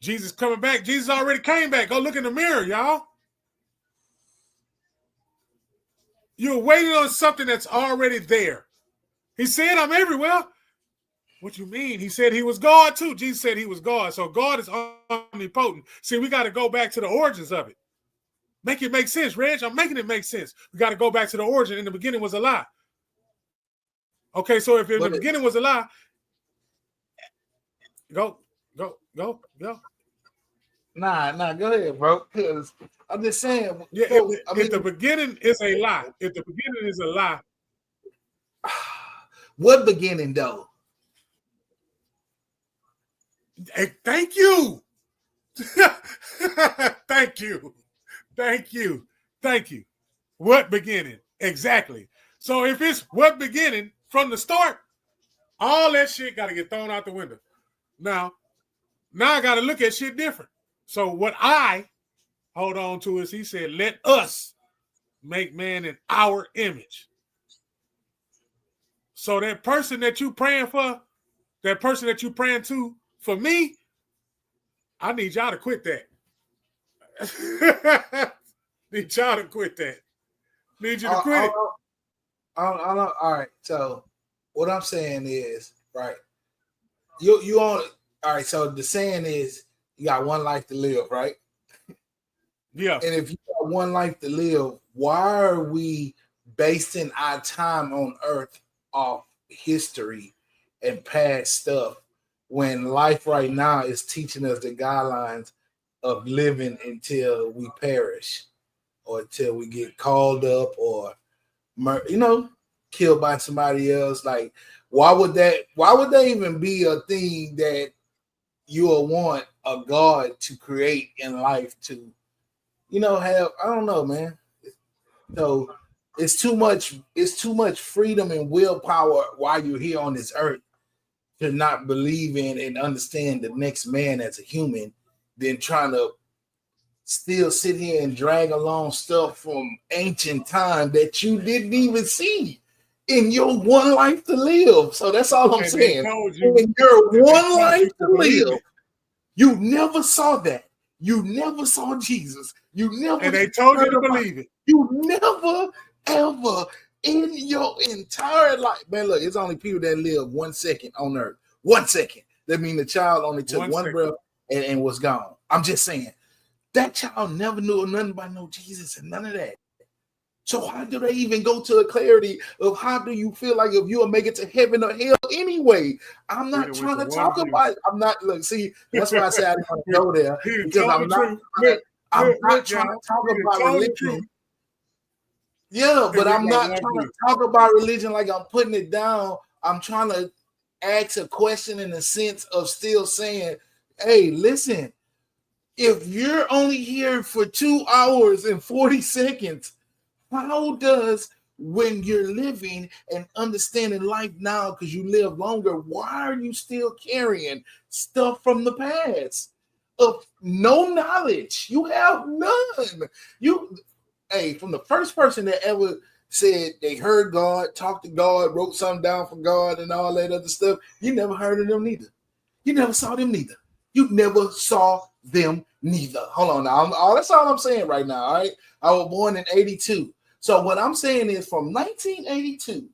Jesus coming back. Jesus already came back. Go look in the mirror, y'all. You're waiting on something that's already there. He said, I'm everywhere. What you mean? He said he was God too. Jesus said he was God. So God is omnipotent. See, we got to go back to the origins of it. Make it make sense, Reg. I'm making it make sense. We got to go back to the origin. In the beginning was a lie. Okay, so if in the beginning was a lie, go. Nah, go ahead, bro. Because I'm just saying. Yeah, if the beginning is a lie, what beginning though? Hey, thank you. Thank you. What beginning? Exactly. So if it's what beginning from the start, all that shit got to get thrown out the window. Now I got to look at shit different. So what I hold on to is he said, let us make man in our image. So that person that you praying for, that person that you praying to, for me, I need y'all to quit that. Need y'all to quit that. Need you to quit it. All right. So what I'm saying is, right, you on all right. So the saying is you got one life to live, right? Yeah. And if you got one life to live, why are we basing our time on earth off history and past stuff when life right now is teaching us the guidelines of living until we perish or until we get called up or killed by somebody else? Like, why would that even be a thing that you will want a God to create in life to have? I don't know, man. So it's too much freedom and willpower while you're here on this earth to not believe in and understand the next man as a human than trying to still sit here and drag along stuff from ancient time that you didn't even see in your one life to live. So that's all I'm saying. In your one life to live, you never saw that. You never saw Jesus. You never. And they told you to believe it. You never, ever in your entire life. Man, look, it's only people that live 1 second on earth. 1 second. That means the child only took one breath and was gone. I'm just saying. That child never knew nothing about no Jesus and none of that. So how do they even go to a clarity of how do you feel like if you'll make it to heaven or hell anyway? I'm not trying to talk about it. I'm not, look, see, that's why I say I don't want to go there. Because I'm not trying to talk about religion. Yeah, but I'm not trying to talk about religion like I'm putting it down. I'm trying to ask a question in the sense of still saying, hey, listen, if you're only here for 2 hours and 40 seconds, how does, when you're living and understanding life now because you live longer, why are you still carrying stuff from the past of no knowledge? You have none. From the first person that ever said they heard God, talked to God, wrote something down for God and all that other stuff, you never heard of them neither. You never saw them neither. You never saw them neither. Hold on now. That's all I'm saying right now, all right? I was born in 82. So what I'm saying is from 1982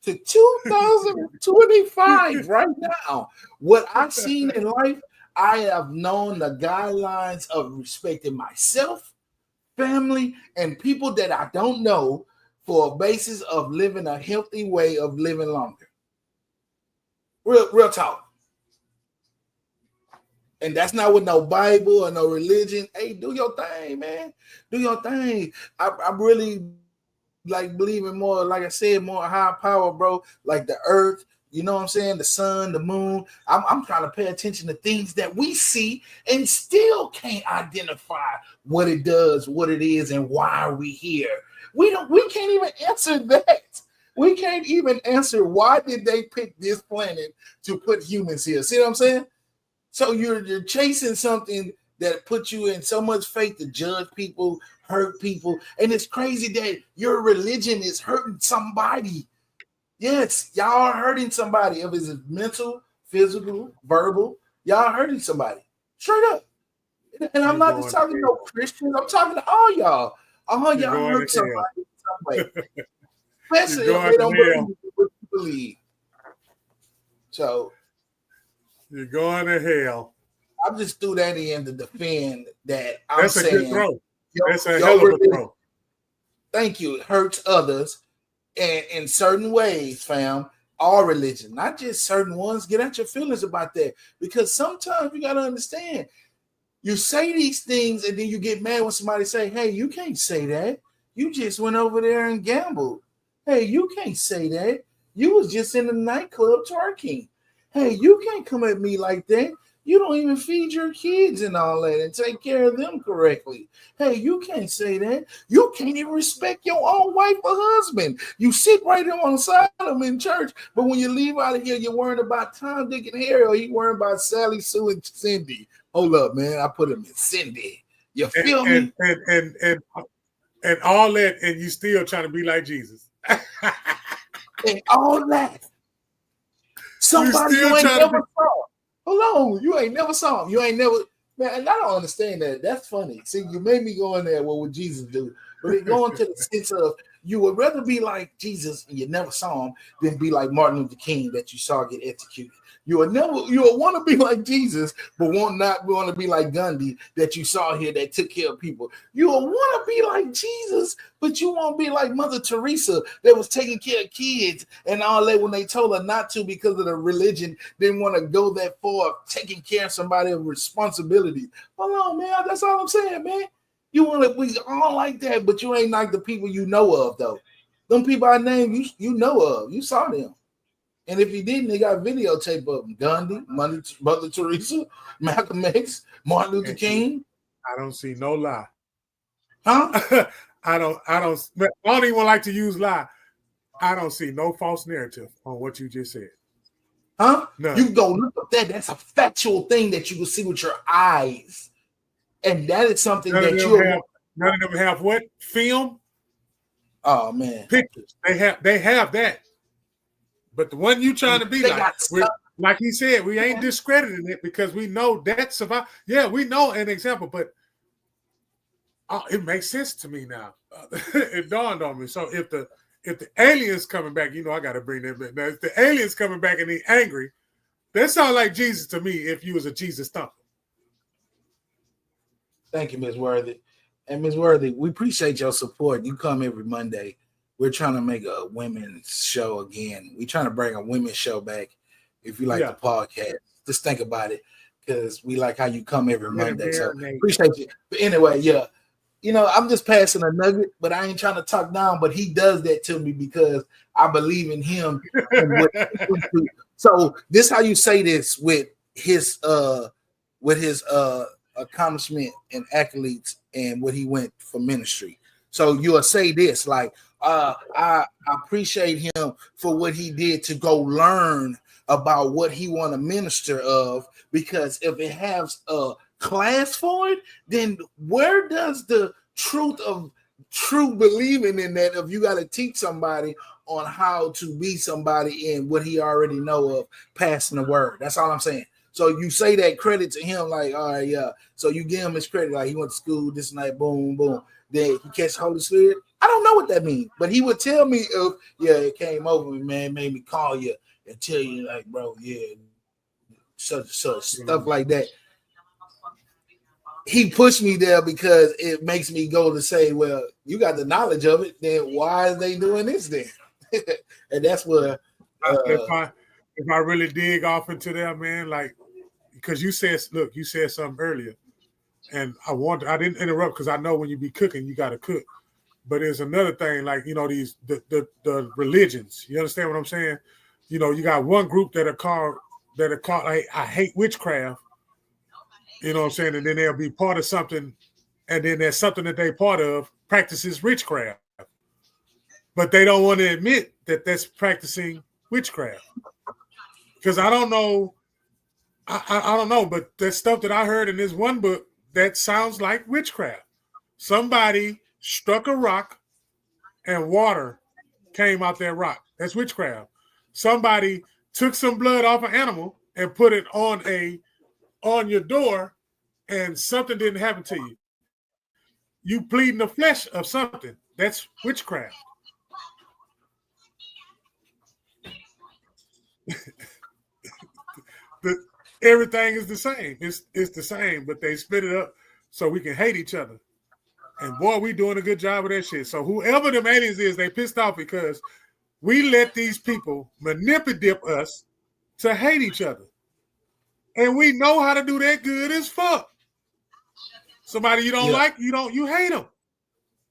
to 2025 right now, what I've seen in life, I have known the guidelines of respecting myself, family, and people that I don't know for a basis of living a healthy way of living longer. Real talk. And that's not with no Bible or no religion. Hey, do your thing, man. Do your thing. I really like believing more, like I said, more high power, bro. Like the earth, you know what I'm saying? The sun, the moon. I'm trying to pay attention to things that we see and still can't identify what it does, what it is, and why are we here. We can't even answer that. We can't even answer why did they pick this planet to put humans here. See what I'm saying? So you're chasing something that puts you in so much faith to judge people, hurt people. And it's crazy that your religion is hurting somebody. Yes, y'all are hurting somebody. If it's mental, physical, verbal, y'all are hurting somebody. Straight up. And I'm not just talking to no Christians. I'm talking to all y'all. All y'all hurt somebody in some way. Especially if they don't believe what you believe. So you're going to hell. I just threw that in to defend that. That's a good throw. That's a hell of a throw. Thank you. It hurts others. And in certain ways, fam, all religion, not just certain ones. Get out your feelings about that. Because sometimes you got to understand, you say these things and then you get mad when somebody say, hey, you can't say that. You just went over there and gambled. Hey, you can't say that. You was just in the nightclub twerking. Hey, you can't come at me like that. You don't even feed your kids and all that and take care of them correctly. Hey, you can't say that. You can't even respect your own wife or husband. You sit right there on the side of them in church, but when you leave out of here, you're worrying about Tom, Dick, and Harry, or you worrying about Sally, Sue, and Cindy. Hold up, man. I put them in Cindy. You feel me? And all that, and you still trying to be like Jesus. And all that. Somebody you ain't never saw. Hold on, you ain't never saw him. You ain't never, man. And I don't understand that. That's funny. See, you made me go in there. What would Jesus do? But it going to the sense of you would rather be like Jesus and you never saw him than be like Martin Luther King that you saw get executed. You will want to be like Jesus, but not want to be like Gandhi that you saw here that took care of people. You will want to be like Jesus, but you won't be like Mother Teresa that was taking care of kids and all that when they told her not to because of the religion, didn't want to go that far, taking care of somebody's responsibility. Hold on, man. That's all I'm saying, man. You want to be all like that, but you ain't like the people you know of, though. Them people I named, you know of. You saw them. And if you didn't, they got videotape of them. Gandhi, Mother Teresa, Malcolm X, Martin Luther King. I don't see no lie. Huh? I don't even like to use lie. I don't see no false narrative on what you just said. Huh? No. You go look up that. That's a factual thing that you can see with your eyes. And that is something none that none of them have what? Film? Oh man. Pictures. They have that. But the one you trying to be like he said, we ain't discrediting it because we know that survive. Yeah, we know an example, but it makes sense to me now. It dawned on me. So if the aliens coming back, I got to bring them back. Now, if the aliens coming back and he angry, that sounds like Jesus to me. If you was a Jesus thumper. Thank you, Ms. Worthy. And Ms. Worthy, we appreciate your support. You come every Monday. We're trying to make a women's show again. We're trying to bring a women's show back. If you like the podcast, just think about it because we like how you come every Monday. So appreciate you. But anyway, I'm just passing a nugget, but I ain't trying to talk down. But he does that to me because I believe in him. So this is how you say this with his accomplishment and accolades and what he went for ministry. So you'll say this like, I appreciate him for what he did to go learn about what he want to minister of, because if it has a class for it, then where does the truth of true believing in that if you got to teach somebody on how to be somebody in what he already know of passing the word? That's all I'm saying. So you say that credit to him, like, all right, yeah. So you give him his credit, like he went to school, this night, boom, boom. Then he catch the Holy Spirit. I don't know what that means, but he would tell me if, it came over me, man, made me call you and tell you, like, bro, such stuff like that. He pushed me there because it makes me go to say, well, you got the knowledge of it, then why are they doing this then? And that's where if I really dig off into that, man, like, because you said something earlier, and I didn't interrupt because I know when you be cooking, you got to cook. But there's another thing, like, the religions. You understand what I'm saying? You got one group that are called like, I hate witchcraft. You know what I'm saying? And then they'll be part of something, and then there's something that they part of practices witchcraft. But they don't want to admit that that's practicing witchcraft. Because I don't know, I don't know, but there's stuff that I heard in this one book that sounds like witchcraft. Somebody struck a rock and water came out that rock. That's witchcraft. Somebody took some blood off an animal and put it on your door and something didn't happen to you. You pleading the flesh of something. That's witchcraft. Everything is the same. It's the same, but they split it up so we can hate each other. And boy, we doing a good job of that shit. So whoever the aliens is, they pissed off because we let these people manipulate us to hate each other. And we know how to do that good as fuck. Somebody you don't like, you hate them.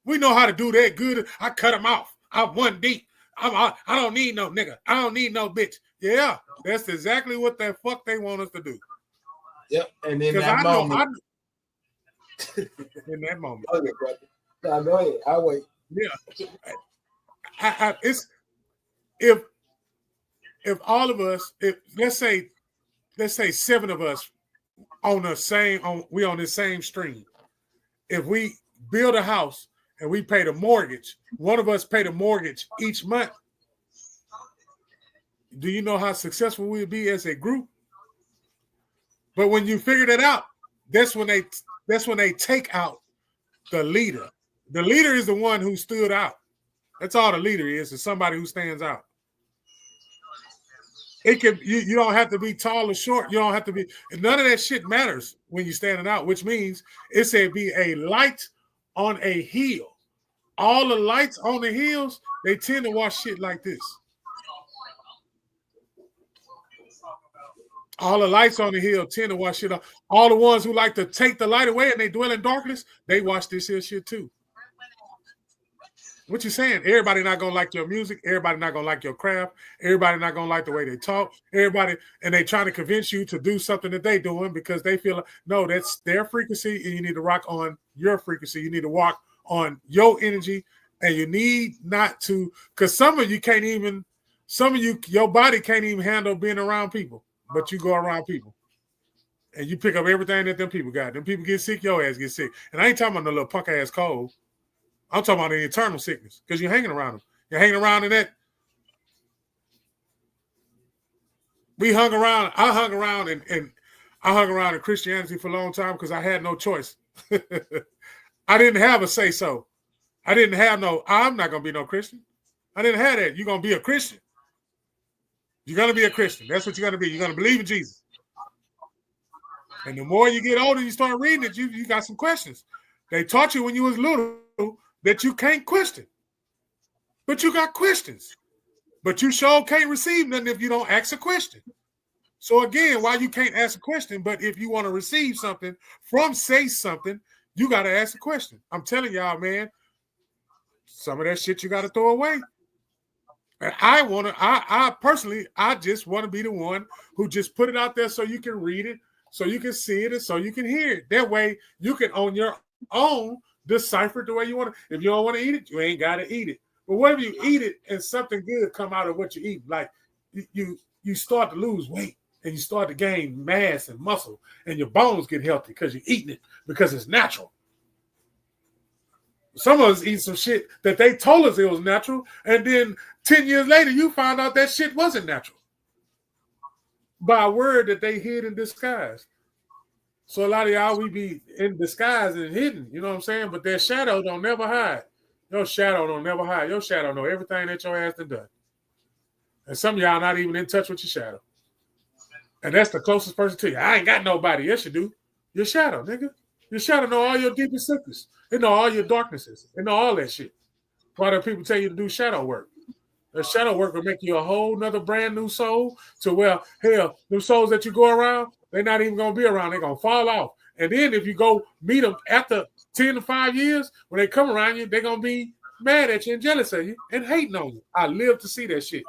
We know how to do that good. I cut them off. I'm one deep. I don't need no nigga. I don't need no bitch. Yeah, that's exactly what the fuck they want us to do. Yep. And in Because that moment. In that moment. Okay, brother. No, go ahead. I'll wait. Yeah. It's if all of us, if let's say 7 of us on the same stream. If we build a house and we pay the mortgage, one of us pay the mortgage each month. Do you know how successful we'll be as a group? But when you figure that out, that's when they take out the leader. The leader is the one who stood out. That's all the leader is somebody who stands out. It can you don't have to be tall or short. You don't have to be. None of that shit matters when you're standing out, which means it said be a light on a hill. All the lights on the hills, they tend to watch shit like this. All the lights on the hill tend to watch shit. All the ones who like to take the light away and they dwell in darkness, they watch this here shit too. What you saying? Everybody not gonna like your music. Everybody not gonna like your craft. Everybody not gonna like the way they talk. Everybody, and they trying to convince you to do something that they doing because they feel like, no, that's their frequency, and you need to rock on your frequency. You need to walk on your energy, and you need not to, because some of you, your body can't even handle being around people, but you go around people. And you pick up everything that them people got. Them people get sick, your ass get sick. And I ain't talking about no little punk ass cold. I'm talking about the eternal sickness because you're hanging around them. You're hanging around in that. I hung around in Christianity for a long time because I had no choice. I didn't have a say so. I didn't have I'm not going to be no Christian. I didn't have that. You're going to be a Christian. You're going to be a Christian. That's what you're going to be. You're going to believe in Jesus. And the more you get older, you start reading it, you got some questions. They taught you when you was little that you can't question. But you got questions. But you sure can't receive nothing if you don't ask a question. So again, why you can't ask a question, but if you want to receive something from say something, you got to ask a question. I'm telling y'all, man, some of that shit you got to throw away. And I personally just want to be the one who just put it out there so you can read it, so you can see it, and so you can hear it. That way you can on your own decipher it the way you want to. If you don't want to eat it, you ain't got to eat it. But what if you eat it and something good come out of what you eat? Like you start to lose weight and you start to gain mass and muscle and your bones get healthy because you're eating it because it's natural. Some of us eat some shit that they told us it was natural, and then 10 years later you find out that shit wasn't natural by a word that they hid in disguise. So a lot of y'all, we be in disguise and hidden, you know what I'm saying? But their shadow don't never hide. Your shadow don't never hide. Your shadow know everything that your ass done done. And some of y'all not even in touch with your shadow. And that's the closest person to you. I ain't got nobody. Yes, you do. Your shadow, nigga. Your shadow know all your deepest secrets. It know all your darknesses. It know all that shit. Why do people tell you to do shadow work? The shadow work will make you a whole nother brand new soul to where, hell, them souls that you go around, they're not even going to be around. They're going to fall off. And then if you go meet them after 10 to 5 years, when they come around you, they're going to be mad at you and jealous of you and hating on you. I live to see that shit.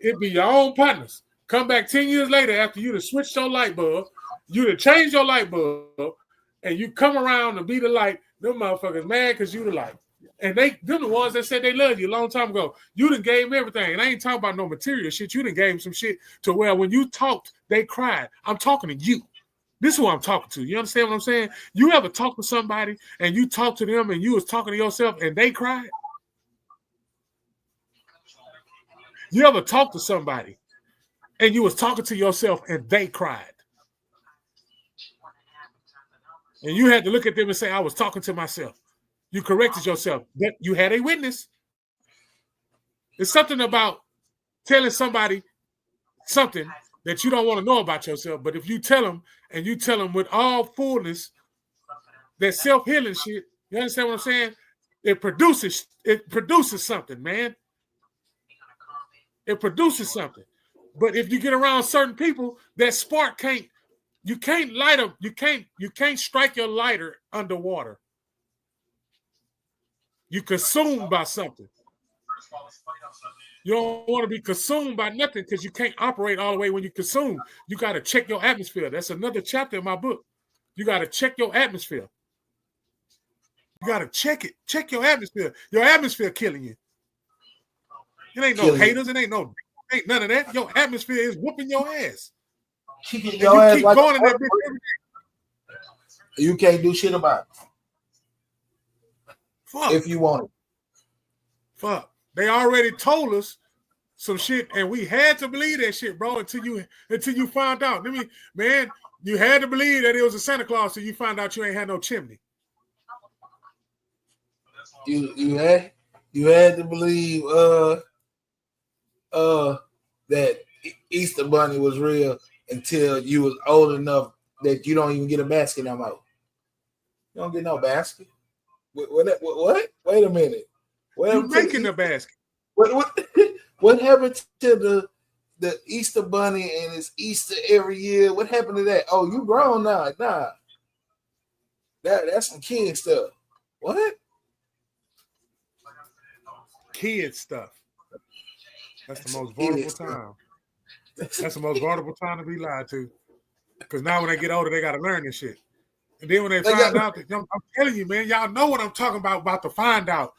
It be your own partners. Come back 10 years later after you to switch your light bulb, you to change your light bulb, and you come around to be the light, them motherfuckers mad because you the light. And them the ones that said they loved you a long time ago. You done gave them everything. And I ain't talking about no material shit. You done gave them some shit to where when you talked, they cried. I'm talking to you. This is who I'm talking to. You understand what I'm saying? You ever talk to somebody and you talk to them and you was talking to yourself and they cried? You ever talk to somebody and you was talking to yourself and they cried? And you had to look at them and say, I was talking to myself. You corrected yourself. You had a witness. It's something about telling somebody something that you don't want to know about yourself. But if you tell them and you tell them with all fullness, that self-healing shit, you understand what I'm saying? It produces something, man. It produces something. But if you get around certain people, that spark you can't light them. You can't strike your lighter underwater. You consumed by something. You don't want to be consumed by nothing because you can't operate all the way when you consume. You got to check your atmosphere. That's another chapter in my book. You got to check your atmosphere. You got to check it. Check your atmosphere. Your atmosphere killing you. It ain't no haters. It ain't none of that. Your atmosphere is whooping your ass. Kicking your ass keep like going in that bitch every day. You can't do shit about it. Fuck. If you want it. Fuck. They already told us some shit, and we had to believe that shit, bro, until you found out. I mean, man, you had to believe that it was a Santa Claus till you found out you ain't had no chimney. You had to believe that Easter Bunny was real until you was old enough that you don't even get a basket no more. You don't get no basket. What? Wait a minute. You're making the basket. What happened to the Easter Bunny and it's Easter every year? What happened to that? Oh, you grown now. Nah. That's some kid stuff. What? Kid stuff. That's the most vulnerable time. That's the most vulnerable time to be lied to. Because now when they get older, they got to learn this shit. And then when they find out, I'm telling you, man, y'all know what I'm talking about the find out.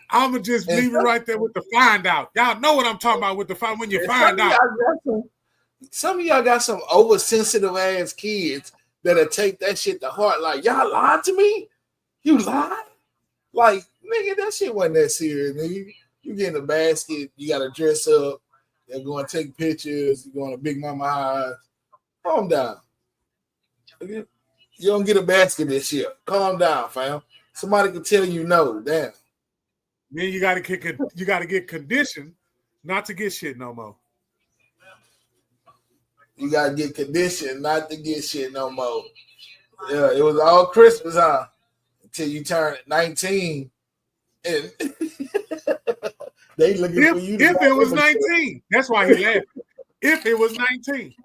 I'm going to just leave it right there with the find out. Y'all know what I'm talking about with the find when you find out. Some of y'all got some oversensitive ass kids that'll take that shit to heart. Like, y'all lied to me? You lied? Like, nigga, that shit wasn't that serious, nigga. You get in a basket, you got to dress up, they're going to take pictures, you're going to Big Mama House. Calm down. You don't get a basket this year. Calm down, fam. Somebody can tell you no. Damn. Then you got to get conditioned not to get shit no more. You got to get conditioned not to get shit no more. Yeah, it was all Christmas, huh? Until you turn 19. And they looking for you. If it was 19. That's why he laughed. If it was 19.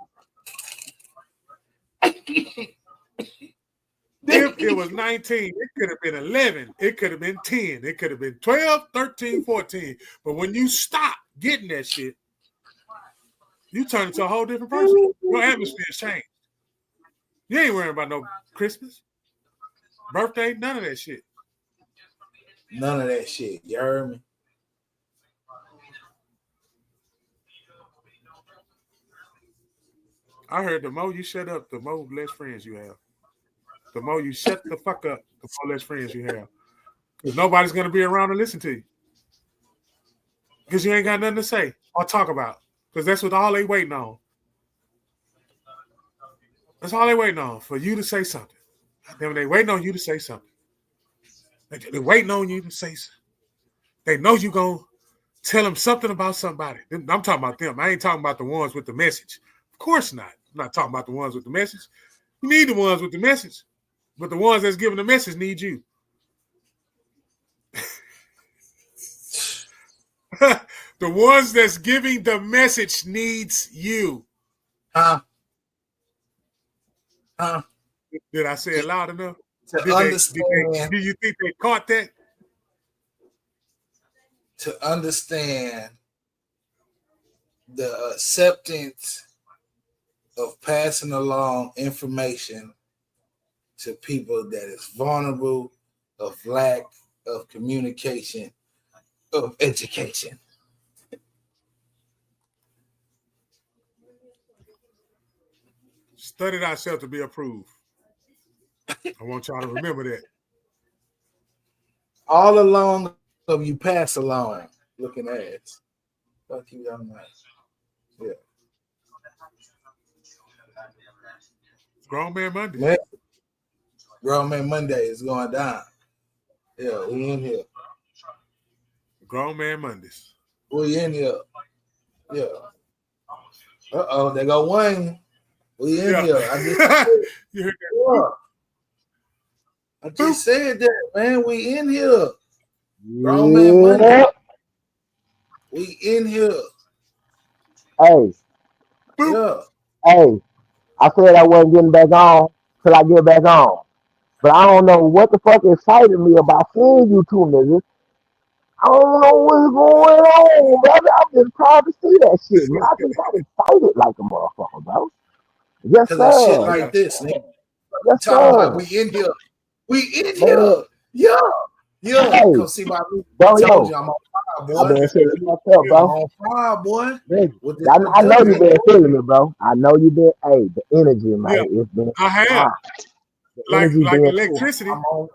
If it was 19, it could have been 11. It could have been 10. It could have been 12, 13, 14. But when you stop getting that shit, you turn into a whole different person. Your atmosphere has changed. You ain't worrying about no Christmas, birthday, none of that shit. None of that shit. You heard me? I heard the more you shut up, the more less friends you have. The more you shut the fuck up, the more less friends you have. Because nobody's going to be around to listen to you. Because you ain't got nothing to say or talk about. Because that's what all they waiting on. That's all they waiting on, for you to say something. They waiting on you to say something. They're waiting on you to say something. They know you going to tell them something about somebody. I'm talking about them. I ain't talking about the ones with the message. Of course not. I'm not talking about the ones with the message. You need the ones with the message. But the ones that's giving the message need you. The ones that's giving the message needs you. Did I say it loud enough? Do you think they caught that? To understand the acceptance of passing along information to people that is vulnerable, of lack of communication, of education. Studied ourselves to be approved. I want y'all to remember that. All along of you pass along looking ass. Fuck you, young man. Yeah. Grown Man Monday. Grown Man Monday is going down. Yeah, we in here. Grown Man Mondays. We in here. Yeah. Uh-oh, they go Wayne. We in here. You heard that? I just said that, man. We in here. Grown Man Monday. We in here. Hey. Yeah. Hey. I said I wasn't getting back on till I get back on. But I don't know what the fuck excited me about seeing you two niggas. I don't know what's going on, brother. I'm just proud to see that shit, man. I just got excited like a motherfucker, bro. Yes, Because of shit sir. like this, nigga. Yes, Talking about sir. we in here. We in Man, here. Yeah. hey, Come see my movie. bro, I told yo, you I'm on fire, I've boy. been feeling myself, I'm bro. on fire, boy. Reggie, With this I know you production. been feeling it, bro. I know you been. Hey, the energy, Yeah, man, it's been I have high. The like energy been too electricity. I'm on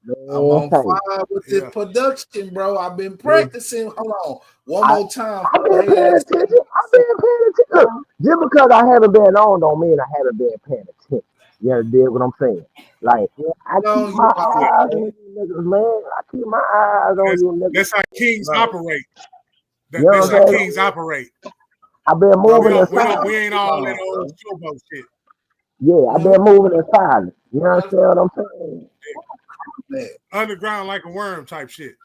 Man, hey, fire with this Yeah, production, bro. I've been man, practicing. Hold on. One I, more time. I've been paying Hey, attention. I've been paying attention. Look, just because I haven't been on don't mean I haven't been paying attention. You understand what I'm saying? Like, I keep you my yeah. eyes on you niggas, man. I keep my eyes on That's you niggas. that's how kings Right. operate. You know That's what how I'm saying? kings operate. I've been We moving in silence. ain't all that Bro. old showboat shit. Yeah, I've been moving in silence. You understand what I'm saying? Underground like a worm type shit.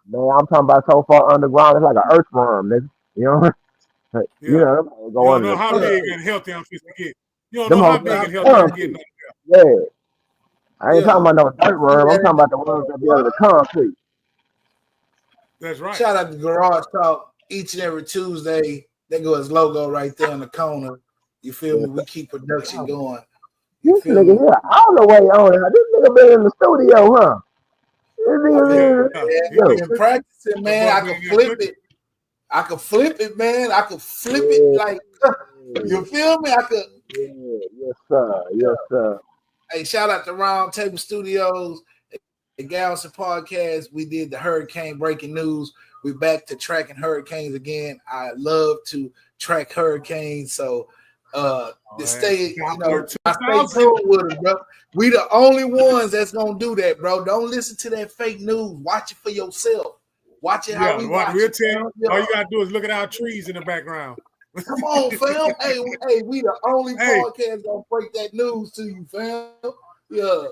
Man, I'm talking about so far underground, it's like an earthworm, nigga. You know? You Yeah. know, them hoes You go don't under know the how sun. big and healthy I'm supposed to get. You don't Them know how hoes big go and under healthy I'm the getting. concrete. Yeah. I ain't talking Yeah. about no dirt worm. I'm talking about the ones that be under the concrete. That's right. Shout out to Garage Talk each and every Tuesday. There goes his logo right there in the corner. You feel me? We keep production going. You This feel nigga me? here, I don't know where he on it. This nigga been in the studio, huh? This I've nigga been, been in Yeah. the He studio. been practicing, that man. boy I been can here flip cooking. it. I can flip it, man. I can flip it like you feel me? I could. Yeah, yes, sir. Yes, sir. Hey, shout out to Round Table Studios, the Galveston Podcast. We did the hurricane breaking news. We're back to tracking hurricanes again. I love to track hurricanes, so stay, I stay tuned with them, bro. We the only ones that's gonna do that, bro. Don't listen to that fake news. Watch it for yourself. Watch it how we watch we'll it. tell you. Yeah. All you gotta do is look at our trees in the background. Come on, fam. hey, we the only Hey. podcast gonna break that news to you, fam. Yeah.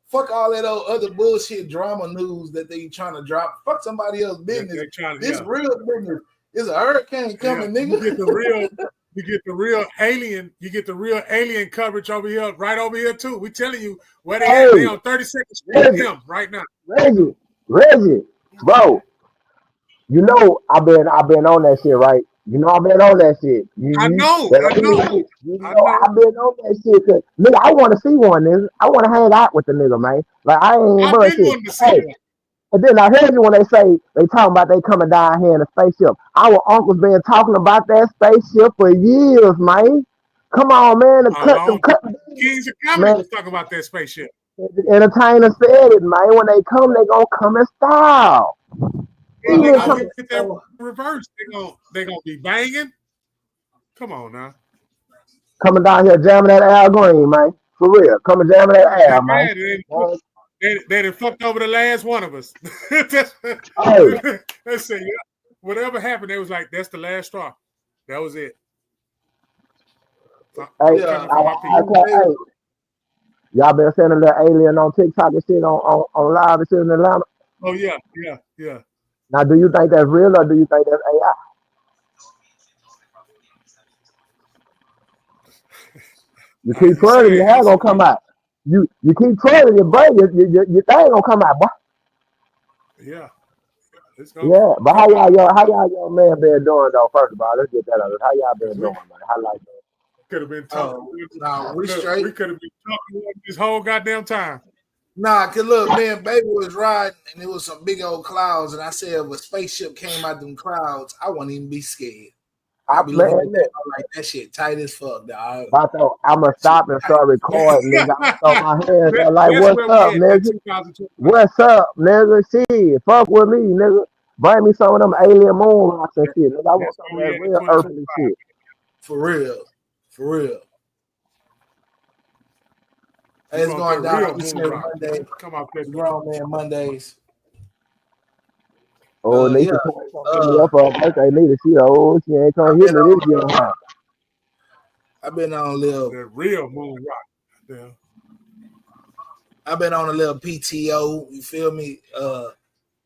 Fuck all that other bullshit drama news that they trying to drop. Fuck somebody else's business. This real business. It's a hurricane coming, nigga. You get the real alien. You get the real alien coverage over here, right over here too. We telling you where they at. They on 32nd Street with him right now. Reggie, bro. You know I've been on that shit, right? You know I've been on that shit. I know. You know I've been on that shit. Cause, nigga, I want to see one, nigga. I want to hang out with the nigga, man. Like I ain't I've bullshit. been wanting to see one. And then I heard you when they say they talking about they coming down here in a spaceship. Our uncle's been talking about that spaceship for years, man. Come on, man. Kings of Comedy man. was talking about that spaceship. The entertainer said it, man. When they come, they gonna come in style. Well, they gonna get that reverse. They gonna be banging. Come on now. Coming down here jamming that Al Green, man. For real. Coming jamming that Al, man. They done fucked over the last one of us. Let's say, whatever happened, they was like, that's the last straw. That was it. Hey, y'all been sending the alien on TikTok and shit on live and shit in Atlanta? Oh, yeah. Now, do you think that's real or do you think that's AI? You keep twirling, your hair gonna come out. You keep twirling, your brain, your thing gonna come out, boy. Yeah. Yeah, but how y'all young man been doing though? First of all, let's get that out. How y'all been doing, man? How like that? Could have been talking. We straight. We could have been talking this whole goddamn time. Nah, cause look, man, baby was riding and it was some big old clouds, and I said if a spaceship came out them clouds, I wouldn't even be scared. I'd be looking at that like that shit tight as fuck, dog. I'm gonna stop and start recording, nigga. I'm gonna throw my hands up like, what's up, nigga? What's up, nigga? Shit, fuck with me, nigga. Bring me some of them alien moon rocks and shit, nigga. I want some of that real earthly shit. For real. It's going down each and every Monday. Come out there, Grown Man Mondays. Oh, Nisha hit me up for her birthday. Nita, she ain't come hit me this year. Huh? I've been on a little the real moon rock. Yeah. I've been on a little PTO. You feel me?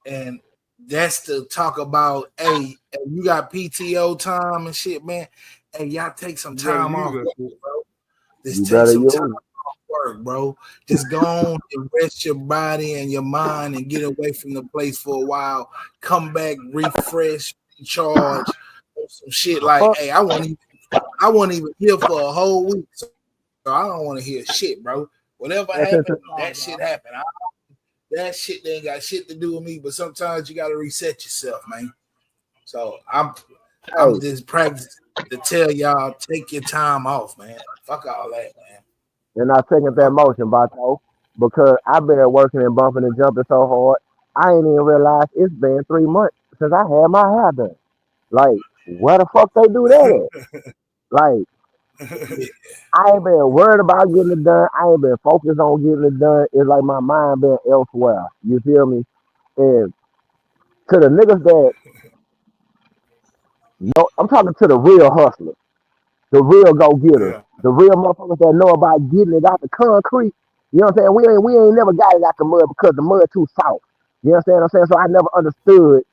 And that's to talk about. Hey, you got PTO time and shit, man. Hey, y'all take some time off, bro. Just take some time off, work, bro. Just go on and rest your body and your mind and get away from the place for a while. Come back, refresh, recharge, or some shit like, hey, I wasn't even here for a whole week, so I don't want to hear shit, bro. Whatever happened, that shit happened. That shit ain't got shit to do with me. But sometimes you gotta reset yourself, man. So I'm just practicing to tell y'all, take your time off, man. Fuck all that, man. And I second that motion, Bato, because I've been working and bumping and jumping so hard, I ain't even realized it's been 3 months since I had my hair done. Like, where the fuck they do that at? Like, I ain't been worried about getting it done. I ain't been focused on getting it done. It's like my mind been elsewhere. You feel me? And to the niggas that know, I'm talking to the real hustlers, the real go-getters, Yeah. the real motherfuckers that know about getting it out the concrete. You know what I'm saying? We ain't never got it out the mud because the mud too soft. You know what I'm saying? So I never understood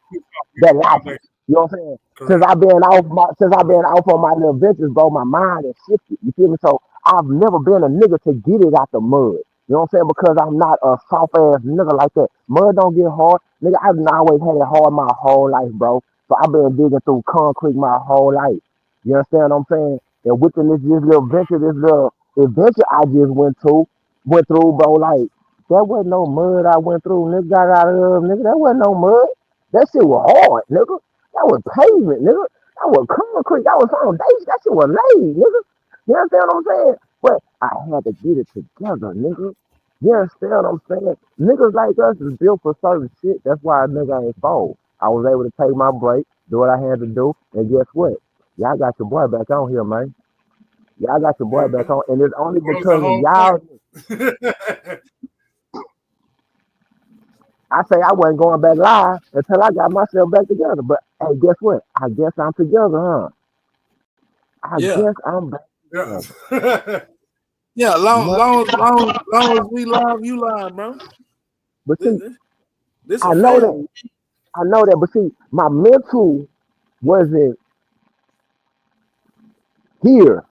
that logic. You know what I'm saying? Since I've been off on my little ventures, bro, my mind has shifted. You feel me? So I've never been a nigga to get it out the mud. You know what I'm saying? Because I'm not a soft ass nigga like that. Mud don't get hard. Nigga, I've always had it hard my whole life, bro. So I've been digging through concrete my whole life. You understand what I'm saying? And within this little venture, this little adventure I just went through, bro, like, there wasn't no mud I went through, nigga, got out of, nigga, there wasn't no mud. That shit was hard, nigga. That was pavement, nigga. That was concrete. That was foundation. That shit was laid, nigga. You understand what I'm saying? But I had to get it together, nigga. You understand what I'm saying? Niggas like us is built for certain shit. That's why a nigga ain't fold. I was able to take my break, do what I had to do, and guess what? Y'all got your boy back on here, man. Y'all got your boy back on, and it's only because of y'all. I say I wasn't going back live until I got myself back together. But hey, guess what? I guess I'm together, huh? I guess I'm back. Yeah, long as we live, you live, bro. But see, this I know that. But see, my mental wasn't here.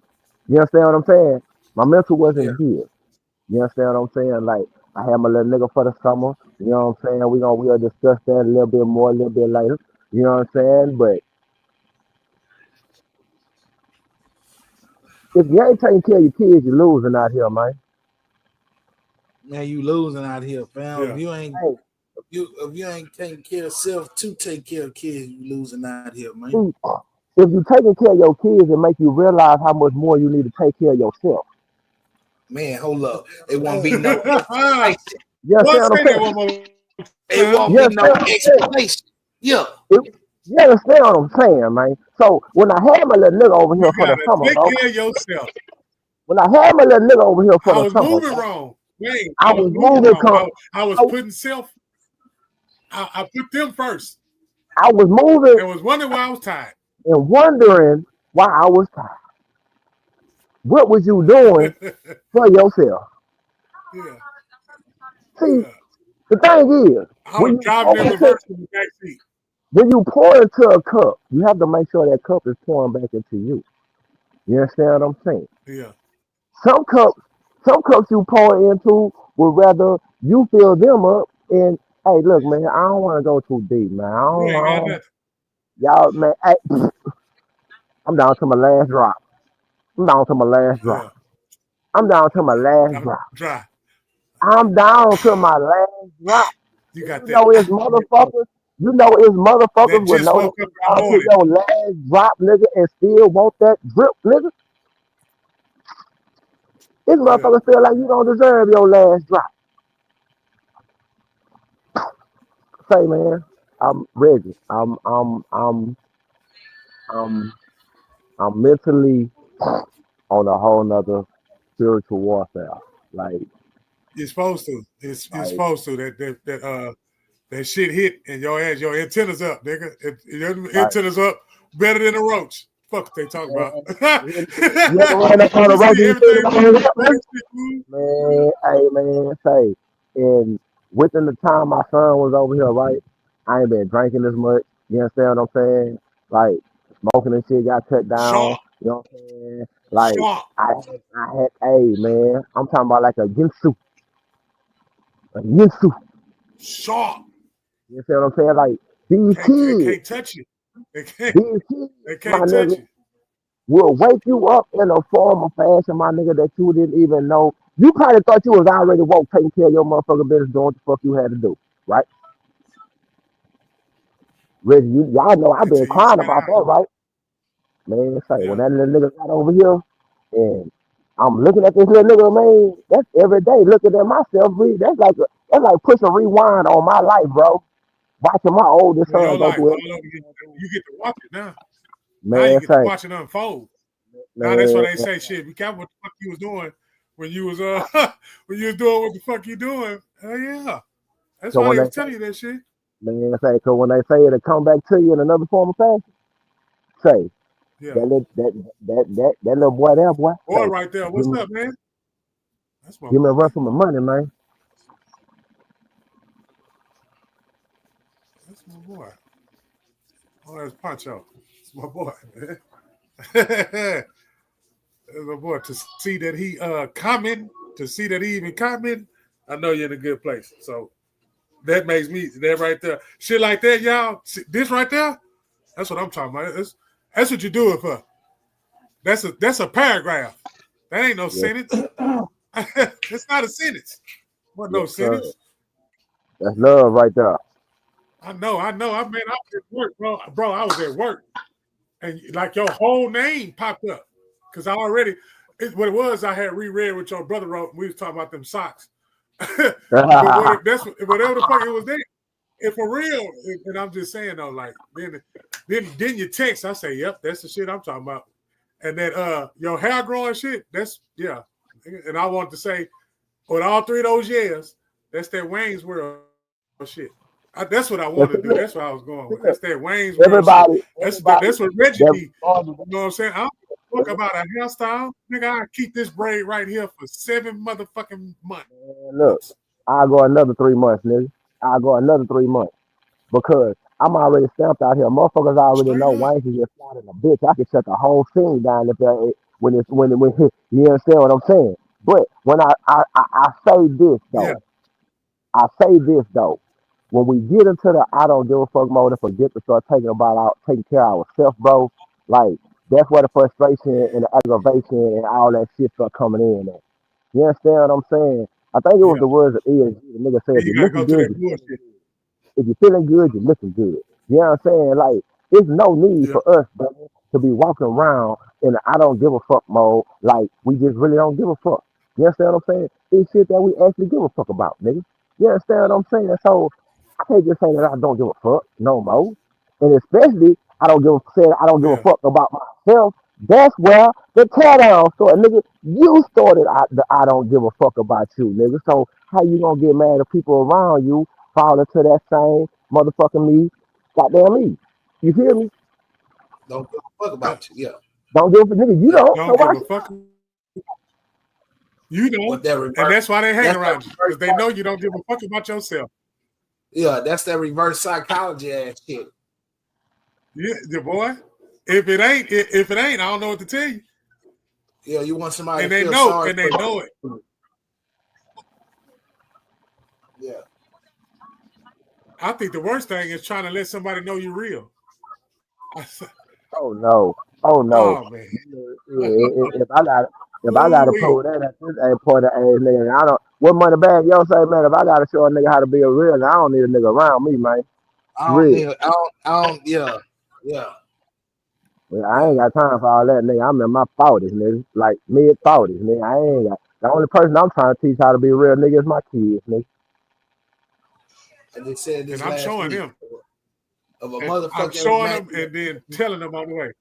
You understand what I'm saying? My mental wasn't here. You understand what I'm saying? Like, I had my little nigga for the summer. You know what I'm saying? We'll discuss that a little bit more, a little bit later. You know what I'm saying? But if you ain't taking care of your kids, you're losing out here, man. Man, you losing out here, fam. Yeah. If you ain't taking care of self to take care of kids, you losing out here, man. If you taking care of your kids, it make you realize how much more you need to take care of yourself. Man, hold up. It won't be no explanation. You understand what I'm saying? It won't be no explanation. Yeah. You understand what I'm saying, man? So when I had my little nigga over here for the summer, take care of yourself. When I had my little nigga over here for the summer, I was moving wrong. Wait, I was moving wrong. I was putting self. I put them first. I was moving. And was wondering why I was tired. And wondering why I was tired. What was you doing for yourself? Yeah. See, the thing is, I was driving in reverse in the back seat. When you pour into a cup, you have to make sure that cup is pouring back into you. You understand what I'm saying? Yeah. Some cups you pour into would rather you fill them up. And hey, look, man, I don't want to go too deep, man. Y'all, man, hey, I'm down to my last drop. I'm down to my last drop. I'm down to my last drop. I'm down to my last drop. You got that. Know it's motherfuckers. You know it's motherfuckers with no down to your last drop, nigga, and still want that drip, nigga. This motherfucker feel like you don't deserve your last drop. Say, man, I'm Reggie. I'm mentally on a whole nother spiritual warfare. Like, you're supposed to. It's supposed to. That shit hit and your antennas up, nigga. Your antennas up better than a roach. Fuck what they talk about. Man, hey man, say, and within the time my son was over here, right? I ain't been drinking as much. You understand what I'm saying? Like, smoking and shit got cut down. You know what I'm saying? Like Sharp. I had, hey man, I'm talking about like a Ginsu, a Yinsu. Sharp. You see what I'm saying? Like these They kids, can't touch you. these kids, They my can't touch nigga, you. will wake you up in a form of fashion, my nigga, that you didn't even know. You probably thought you was already woke, taking care of your motherfucking business, doing what the fuck you had to do, right? Reggie, y'all know I've been Until you crying sit about down. that, right? Man, say when Yeah. that little nigga got over here, and I'm looking at this little nigga, man. That's every day looking at myself. That's like pushing rewind on my life, bro. Watching my oldest Well, son your go life through all it. over again. You get to watch it now. Now you Man, get to say, watch it unfold. Now that's why man, they say shit. Be careful what the fuck you was doing when you was when you was doing what the fuck you doing. Hell yeah. That's so why when they they was telling you that shit. man, say, cause when they say it'll come back to you in another form of fashion, say Yeah. that little boy there, boy, Boy say, right there. give What's me, up, man? That's my give me a boy. run for my money, man. That's my boy. Oh, that's Pancho. It's my boy, man. That's my boy. To see that he comment, to see that he even comment, I know you're in a good place. So that makes me that right there. Shit like that, y'all. This right there, that's what I'm talking about. That's what you do it for. That's a paragraph. That ain't no Yes, sentence. It's not a sentence. What yes, no sir. sentence? That's love right there. I know. I mean, I was at work, bro. Bro, I was at work, and like your whole name popped up because I already. What it was, I had reread what your brother wrote. And we was talking about them socks, but whatever the fuck it was there. If for real, and I'm just saying though, like then you text, I say, yep, that's the shit I'm talking about. And that your hair growing shit, that's yeah. And I want to say, with all 3 of those years, that's that Wayne's World shit. That's what I want to do. That's what I was going with. That's that Wayne's World shit. That's what Reggie that, be. You know what I'm saying? I don't talk about a hairstyle. Nigga, I keep this braid right here for 7 motherfucking months. look, I'll go another 3 months, nigga. I'll go another 3 months. Because I'm already stamped out here. Motherfuckers already Straight know up. Wayne is just flat in a bitch. I can shut the whole scene down if that when you understand what I'm saying. But when I say this Yeah. though, I say this though. When we get into the I don't give a fuck mode and forget to start taking care of ourselves, bro, like that's where the frustration and the aggravation and all that shit start coming in at. You understand what I'm saying? I think it was Yeah. the words of ESG. The nigga said, Then if you you're gotta go looking to good, that bullshit. if you're feeling good, you're looking good. You know what I'm saying? Like, there's no need Yeah. for us, brother, to be walking around in the I don't give a fuck mode. Like, we just really don't give a fuck. You understand what I'm saying? It's shit that we actually give a fuck about, nigga. You understand what I'm saying? So, I can't just say that I don't give a fuck no more. And especially, I don't give a Yeah. fuck about myself. That's where the tear down started, nigga. You started the I don't give a fuck about you, nigga. So, how you gonna get mad at people around you fall into that same motherfucking me, goddamn me. You hear me? Don't give a fuck Yeah. about you. Yeah. Don't give a nigga. You Yeah. don't. So Don't give why a fuck. You What don't. that And reverse that's why they hang that's that around you. reverse Because they know you don't give a fuck about yourself. yeah, that's that reverse psychology ass shit. Yeah, the boy. If it ain't, I don't know what to tell you. Yeah, you want somebody And to they feel know, sorry and they for know it. you. Yeah. I think the worst thing is trying to let somebody know you're real. Oh no. Oh no. Oh man. If I gotta Ooh-wee. pull that at this point of age, nigga, I don't what money bag yo say, man, if I gotta show a nigga how to be a real, I don't need a nigga around me, man. I don't Real. need yeah. Yeah. Yeah, I Yeah. ain't got time for all that, nigga. I'm in my 40s, nigga. Like mid 40s, nigga. I ain't got the only person I'm trying to teach how to be a real nigga is my kids, nigga. I just said And this I'm last showing week him. of a And I'm motherfucker ain't showing them matching and then telling them on the way.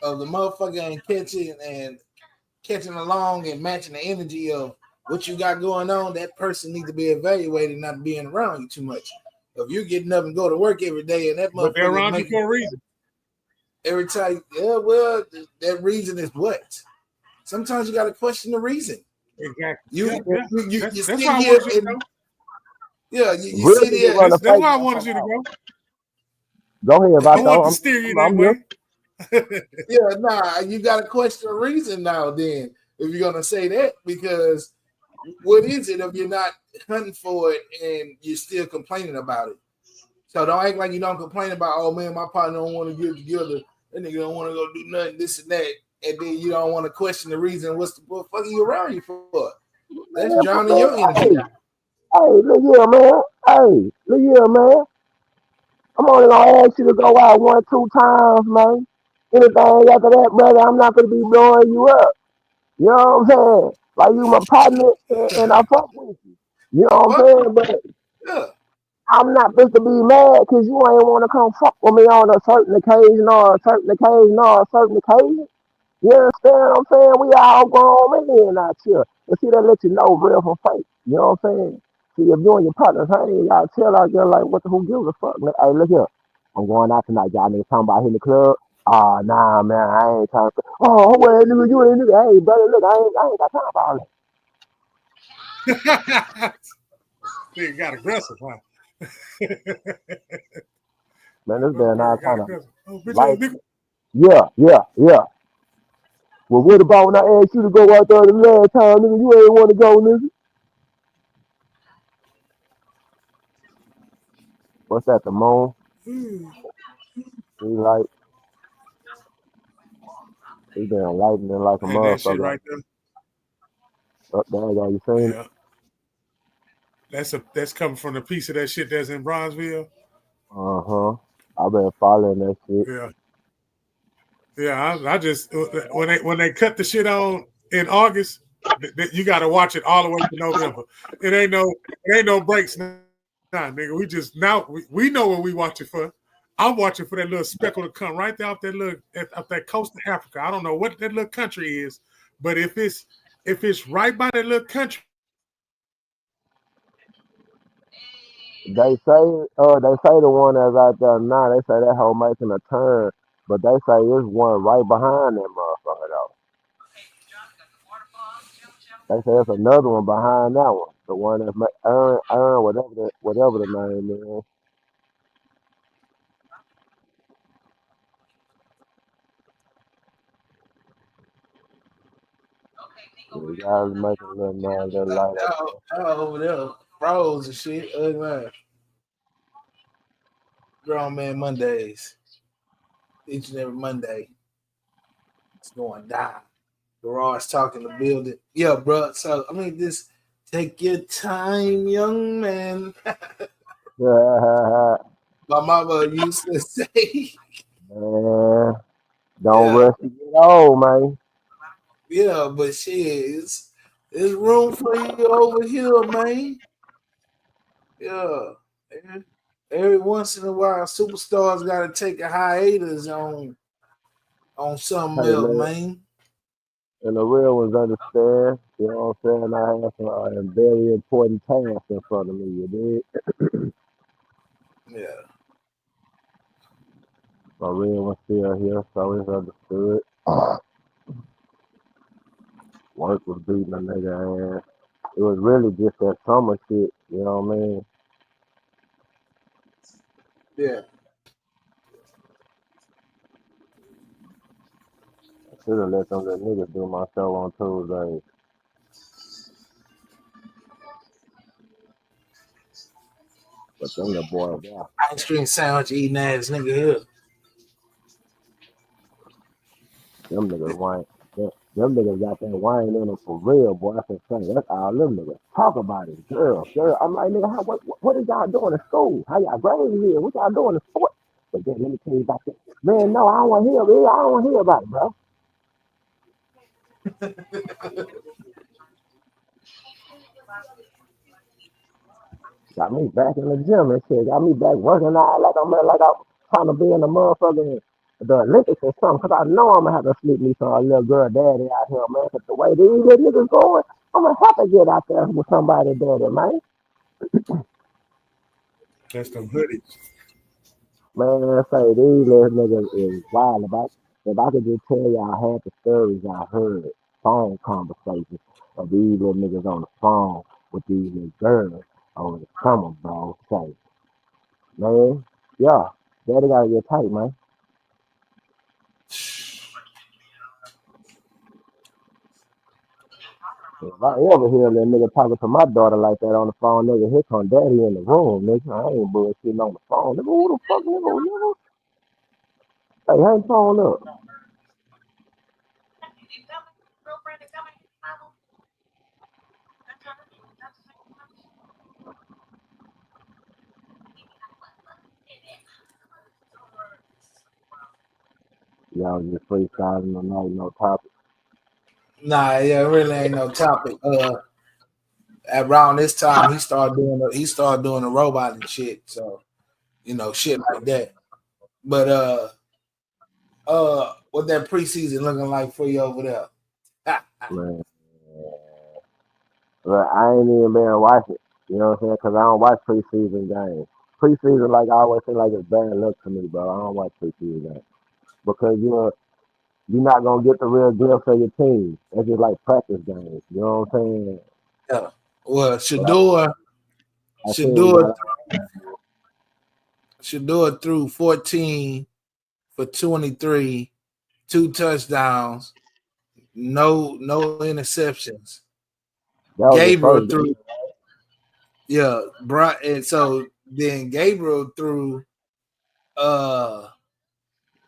of the motherfucker ain't catching along and matching the energy of what you got going on. That person needs to be evaluated, not being around you too much. If you getting up and go to work every day and that But they're motherfucker around you making for a reason. every time, yeah, well, that reason is what? Sometimes you got to question the reason. Exactly. You Yeah, yeah. you That's sit why I here wanted you to and go. yeah, you Real sit niggas here. run a That's fake why I wanted you to motherfucker out. go. Go ahead, I want Vato. to steer you I'm that here. way. Yeah, nah, you got to question the reason now. Then, if you're gonna say that, because what is it if you're not hunting for it and you're still complaining about it? So don't act like you don't complain about, oh man, my partner don't want to get together. That nigga don't want to go do nothing, this and that, and then you don't want to question the reason. What the fuck are you around you for? That's Man, drowning your energy. hey, look here, man. Hey, look here, man. I'm only gonna ask you to go out 1, 2 times, man. Anything after that, brother, I'm not gonna be blowing you up. You know what I'm saying? Like you my partner and I fuck with you. You know what I'm saying? But Yeah. I'm not supposed to be mad because you ain't want to come fuck with me on a certain occasion or a certain occasion or a certain occasion. You understand what I'm saying? We all grown men out here. And see, that let you know real from fake. You know what I'm saying? See, if you and your partners hanging, y'all tell out there like, what the who gives a fuck? Hey, look here. I'm going out tonight. Y'all niggas talking about hitting the club. Oh, nah, man, I ain't trying to. Oh, well, nigga, you ain't nigga. Hey, brother, look, I ain't got time for all that. Nigga got aggressive, huh? Man, this been all kind of like, yeah. Well, what about when I asked you to go out there the last time, nigga? You ain't want to go, nigga. What's that, the moon? See, like, he been lightning like a motherfucker. That shit right there. Up there, you seen it? That's coming from the piece of that shit that's in Bronzeville. I've been following that shit. Yeah. I just when they cut the shit on in August, you got to watch it all the way to November. It ain't no breaks now, nigga. We just we know what we watching for. I'm watching for that little speckle to come right there off that coast of Africa. I don't know what that little country is, but if it's right by that little country. They say the one that's out there now, they say that hoe making a turn, but they say it's one right behind that motherfucker though. They say there's another one behind that one. The one that's Earn, whatever the name is. You guys making a little noise, that light up. Over there, froze and shit. Man. Grown Man Mondays. Each and every Monday. It's going down. Garage talking the building. Yeah, bro. So, I mean, just take your time, young man. My mama used to say, man, don't rush to get old, man. Yeah, but shit, there's room for you over here, man. Yeah. Every once in a while, superstars got to take a hiatus on something else, man. And the real ones understand, you know what I'm saying? I have some very important tasks in front of me, you dig? Yeah. My real one's still here, so it's understood. Work was beating a nigga ass. It was really just that summer shit, you know what I mean? Yeah. I should have let them little niggas do my show on Tuesdays. But them little boys, yeah. Ice cream sandwich eating ass nigga here. Them niggas whine. Them niggas got that wine in them for real, boy. I can say that's all them niggas talk about it. Girl. I'm like, nigga, what is y'all doing in school? How y'all grades here? What y'all doing in sports? But then let me tell you about that. Man, no, I don't want to hear it. I don't want to hear about it, bro. Got me back in the gym and shit. Got me back working out like I'm trying to be in the motherfucking the Olympics or something. Cause I know I'm gonna have to sleep me some little girl daddy out here, man. Cause the way these little niggas going, I'm gonna have to get out there with somebody daddy, man. That's them hoodies. Man, say these little niggas is wild about. If I could just tell y'all half the stories I heard, phone conversations of these little niggas on the phone with these little girls over the summer, bro. Say, man, yeah, daddy gotta get tight, man. If I ever hear that nigga talking to my daughter like that on the phone, nigga, here come daddy in the room, nigga. I ain't bullshitting on the phone. Nigga, who the fuck, nigga? Hey, hang phone up. Y'all just freestyling tonight, no topic. Nah, yeah, it really ain't no topic. Around this time, he started doing the robot and shit. So, shit like that. But what that preseason looking like for you over there? Man. But I ain't even been watching it. You know what I'm saying? Because I don't watch preseason games. Preseason, like I always say, like it's bad luck to me, bro. I don't watch preseason games because you're not gonna get the real deal for your team. It's just like practice games. You know what I'm saying? Yeah. Well, Shador threw 14 for 23, 2 touchdowns, no interceptions. Gabriel threw, and so then Gabriel threw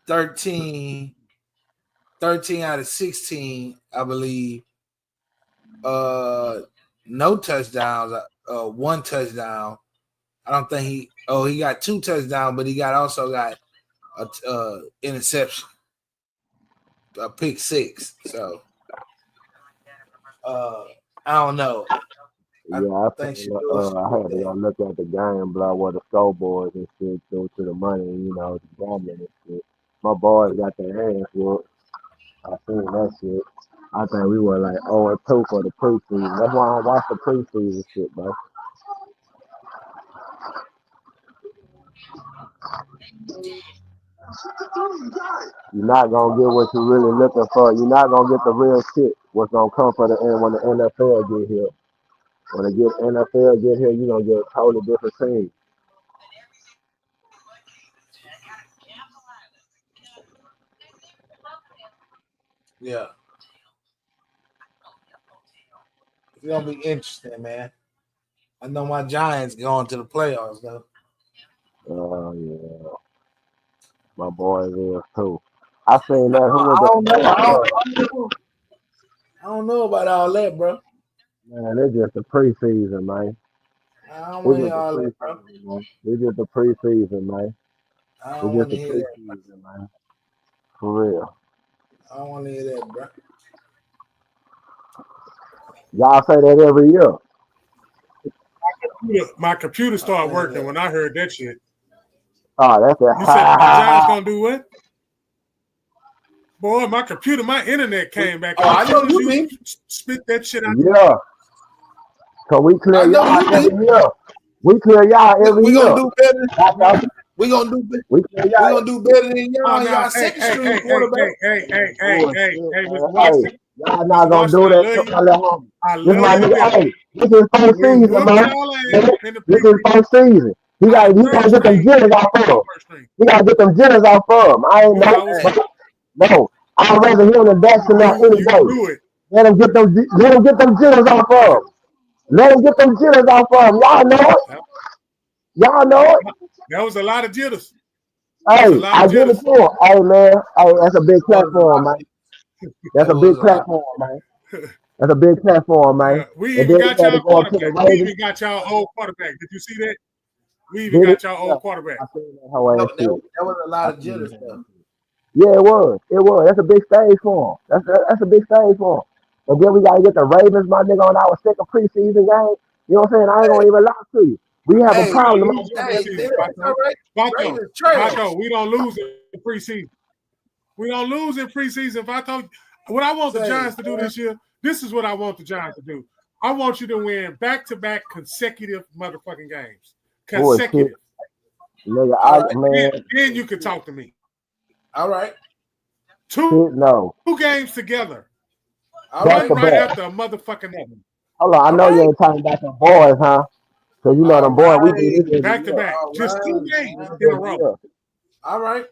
13 out of 16, I believe. No touchdowns, 1 touchdown. I don't think he got 2 touchdowns, but he also got a interception, a pick 6. So I don't know. Yeah, I had to go look at the game, blah, where the scoreboards and shit go to the money, the gambling and shit. My boys got their hands whooped. I seen that shit. I think we were like 0-2 for the preseason. That's why I don't watch the preseason shit, bro. You're not gonna get what you're really looking for. You're not gonna get the real shit. What's gonna come for the end when the NFL get here? When the NFL get here, you're gonna get a totally different team. Yeah. It's gonna be interesting, man. I know my Giants going to the playoffs though. Oh yeah. My boys is too. I seen that. I don't know about all that, bro. Man, it's just the preseason, man. I don't want to hear all that, bro. It's just the preseason, man. I don't want to hear that, man. For real. I don't want to hear that, bro. Y'all say that every year. My computer started working when I heard that shit. Oh, that's it. You said the Giants gonna do what? Boy, my internet came back. Oh, I know you mean. Spit that shit out. Yeah. So we clear y'all every year. We clear y'all every year. Gonna do better. We gonna do better. We gonna do better than y'all. Y'all second string quarterback. Hey, Mr. Watson. Y'all not gonna do that. I love you. Hey, this is first season, man. This is first season. He gotta get them jitters off of him. He gotta get them jitters off of him. I ain't know. No, I'd rather him than Jackson now any day. Let him get them jitters off of him. Let him get them jitters off of him. Y'all know it. Y'all know it. That was a lot of jitters. Hey, I give it to him. Hey, man. Hey, that's a big platform, man. That's a big platform, man. That's a big platform, man. Yeah, we even got y'all quarterback. We even got y'all old quarterback. Did you see that? We even got y'all old quarterback. That was a lot of jitters, though. Yeah, it was. That's a big stage for him. That's a big stage for him. And then we gotta get the Ravens, my nigga, on our second preseason game. You know what I'm saying? I ain't gonna even lie to you. We have a problem. Vato, we don't lose in preseason. We don't lose in preseason. Vato, what I want the Giants to do this year, this is what I want the Giants to do. I want you to win back-to-back consecutive motherfucking games. Consecutive. Nigga, then you can talk to me. All right. Two games together. All right. Right after a motherfucking other. Hold on, I know you ain't talking about them boys, huh? Because you know them boys, we do this back to back. Just 2 games in a row. All right.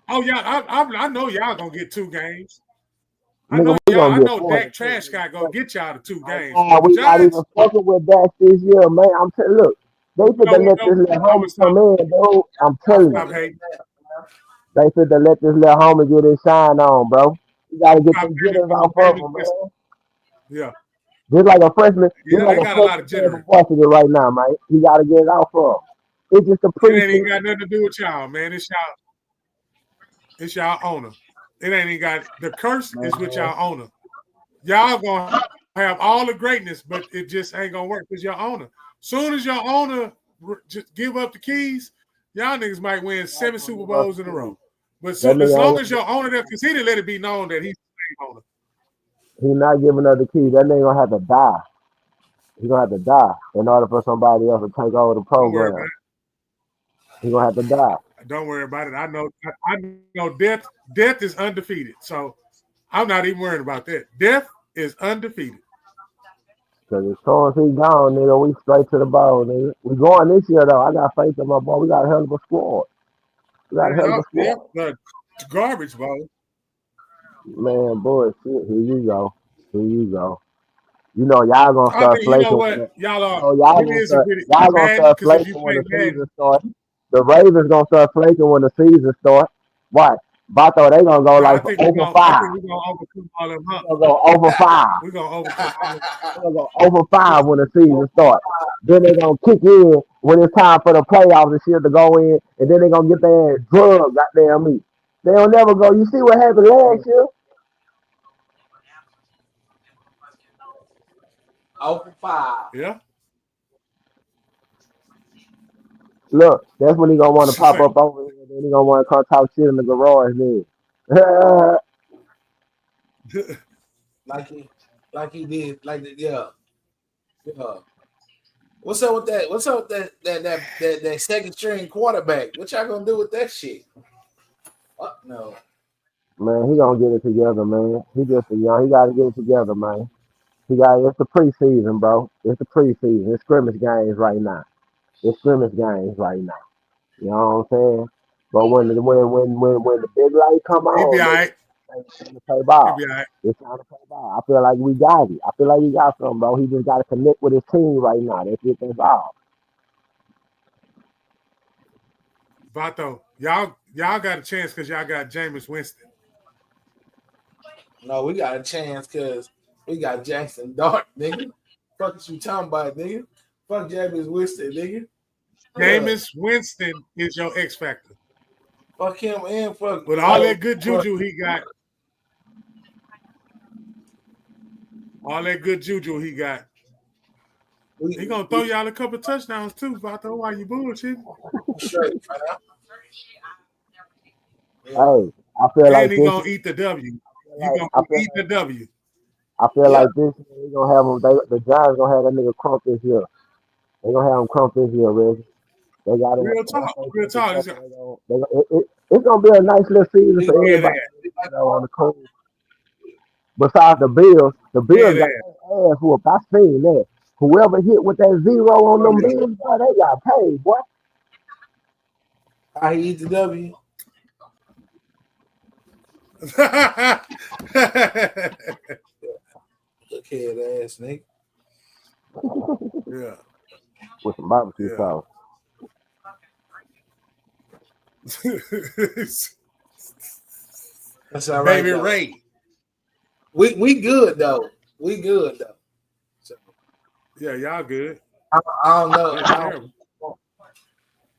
Oh, yeah, I know y'all gonna get 2 games. I know Nigga, we y'all. I gonna get know points. Dak Trash Guy gonna get y'all to 2 games. Nah, But the we not even Giants, fucking with that this year, man. I'm telling look, they fit to let this little homie come in, dude. I'm telling stop you. hating. They fit to let this little homie get his shine on, bro. You gotta get Stop them hating jitters on off of Jameis him, Winston. man. Yeah, Just like a freshman, just yeah, like they a got a lot freshman of playing jittering. for Washington right now, man. He gotta get it off of him. It's just a It ain't even preseason. got nothing to do with y'all, man. It's y'all. It's y'all owner. It ain't even got the curse is with y'all owner. Y'all gonna have all the greatness, but it just ain't gonna work because your owner. Soon as your owner just give up the keys, y'all niggas might win 7 Super Bowls in a row. But That as nigga long ain't, as your owner there, because he didn't let it be known that he's the same owner. he not giving up the key. That nigga gonna have to die. He gonna have to die in order for somebody else to take over the Don't worry about program. it. He gonna have to die. Don't worry about it. I know death is undefeated. So I'm not even worried about that. Death is undefeated. Cause as soon as he gone, nigga, we straight to the ball, nigga. We going this year though. I got faith in my boy. We got a hell of a squad. We got a hell of a Yeah, squad. but garbage, bro. Man, bullshit. Here you go. Here you go. You know y'all gonna I start think you know flaking when what y'all are. y'all It gonna is a start pretty y'all gonna Madden start because if you flaking when play the season Madden, starts. The Ravens gonna start flaking when the season starts. Watch. Bato, they gonna go I like think over I 5. think we're gonna overcome all them They humps. gonna go over 5. We're gonna overcome all them. They gonna go over 5 when the season starts. Then they gonna kick in when it's time for the playoffs and shit to go in, and then they gonna get their ass drugged, goddamn me. They don't never go. You see what happened last year? 0-5. Yeah. Look, that's when he gonna want to pop up over here, and then he gonna want to come talk shit in the garage. Then Like he did, yeah. What's up with that? What's up with that second string quarterback? What y'all gonna do with that shit? Fuck no. man, he gonna get it together, man. He just a young. He gotta get it together, man. It's the preseason, bro. It's the preseason. It's scrimmage games right now. It's scrimmage games right now. You know what I'm saying? But when the big light come He'll be on, all nigga, right. it's time to play He'll ball. be all right. It's time to play ball. I feel like we got it. I feel like we got something, bro. He just got to connect with his team right now. That's it. That's all. Vato, y'all got a chance because y'all got Jameis Winston. No, we got a chance because we got Jackson Dart, nigga. Fuck is you talking about, nigga? Fuck Jameis Winston, nigga. Jameis Winston is your X factor. Fuck him and fuck. With all that good juju he got. All that good juju he got. He gonna throw y'all a couple touchdowns too, Vato. Why you bullshitting? Straight, Hey, I feel like And he this. gonna eat the W. You Like, gonna I be feel eating the W. like this. They gonna have him. The Giants gonna have that nigga crump this year. They gonna have him crump this year, Reggie. They got it. Real talk. Real talk. It's gonna be a nice little season for Yeah, everybody. You know, on the coast. Besides the Bills got their ass whooped. I seen that. Whoever hit with that 0 on them Bills, boy, they got paid, boy. I eat the W. Look head ass nigga. Yeah. With some barbecue sauce. That's all right, Baby though. Ray. We good though. We good though. So, yeah, y'all good. I don't know. That's terrible.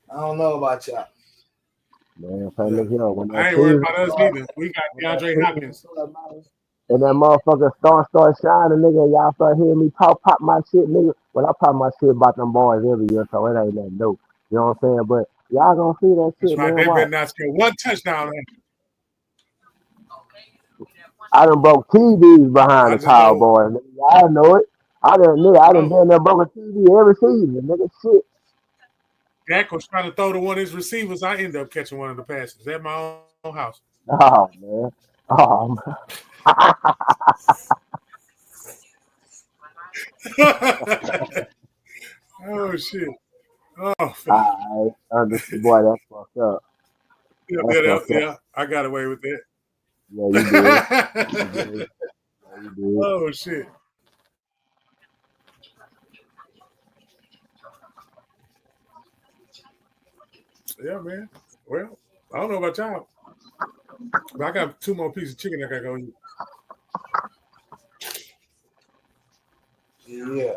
I don't know about y'all. Man, look here. When I that ain't worried season about us either. We got DeAndre Hopkins. and that motherfucker start shining, nigga, y'all start hearing me pop my shit, nigga. Well, I pop my shit about them boys every year, so it ain't nothing new. You know what I'm saying? But y'all gonna see that That's shit, right. man. They Why? better not score one touchdown. I done broke TVs behind I the just know Cowboys. Nigga. I know it. I done been there broke a TV every season, nigga. Shit. Dak was trying to throw to one of his receivers. I ended up catching one of the passes at my own house. Oh man. Oh man. Oh shit. Oh Boy, that's fucked up. That's fucked up. yeah. I got away with that. Yeah, you did. You did. Yeah, you did. Oh shit. Yeah, man. Well, I don't know about y'all, but I got 2 more pieces of chicken I gotta go eat. Yeah.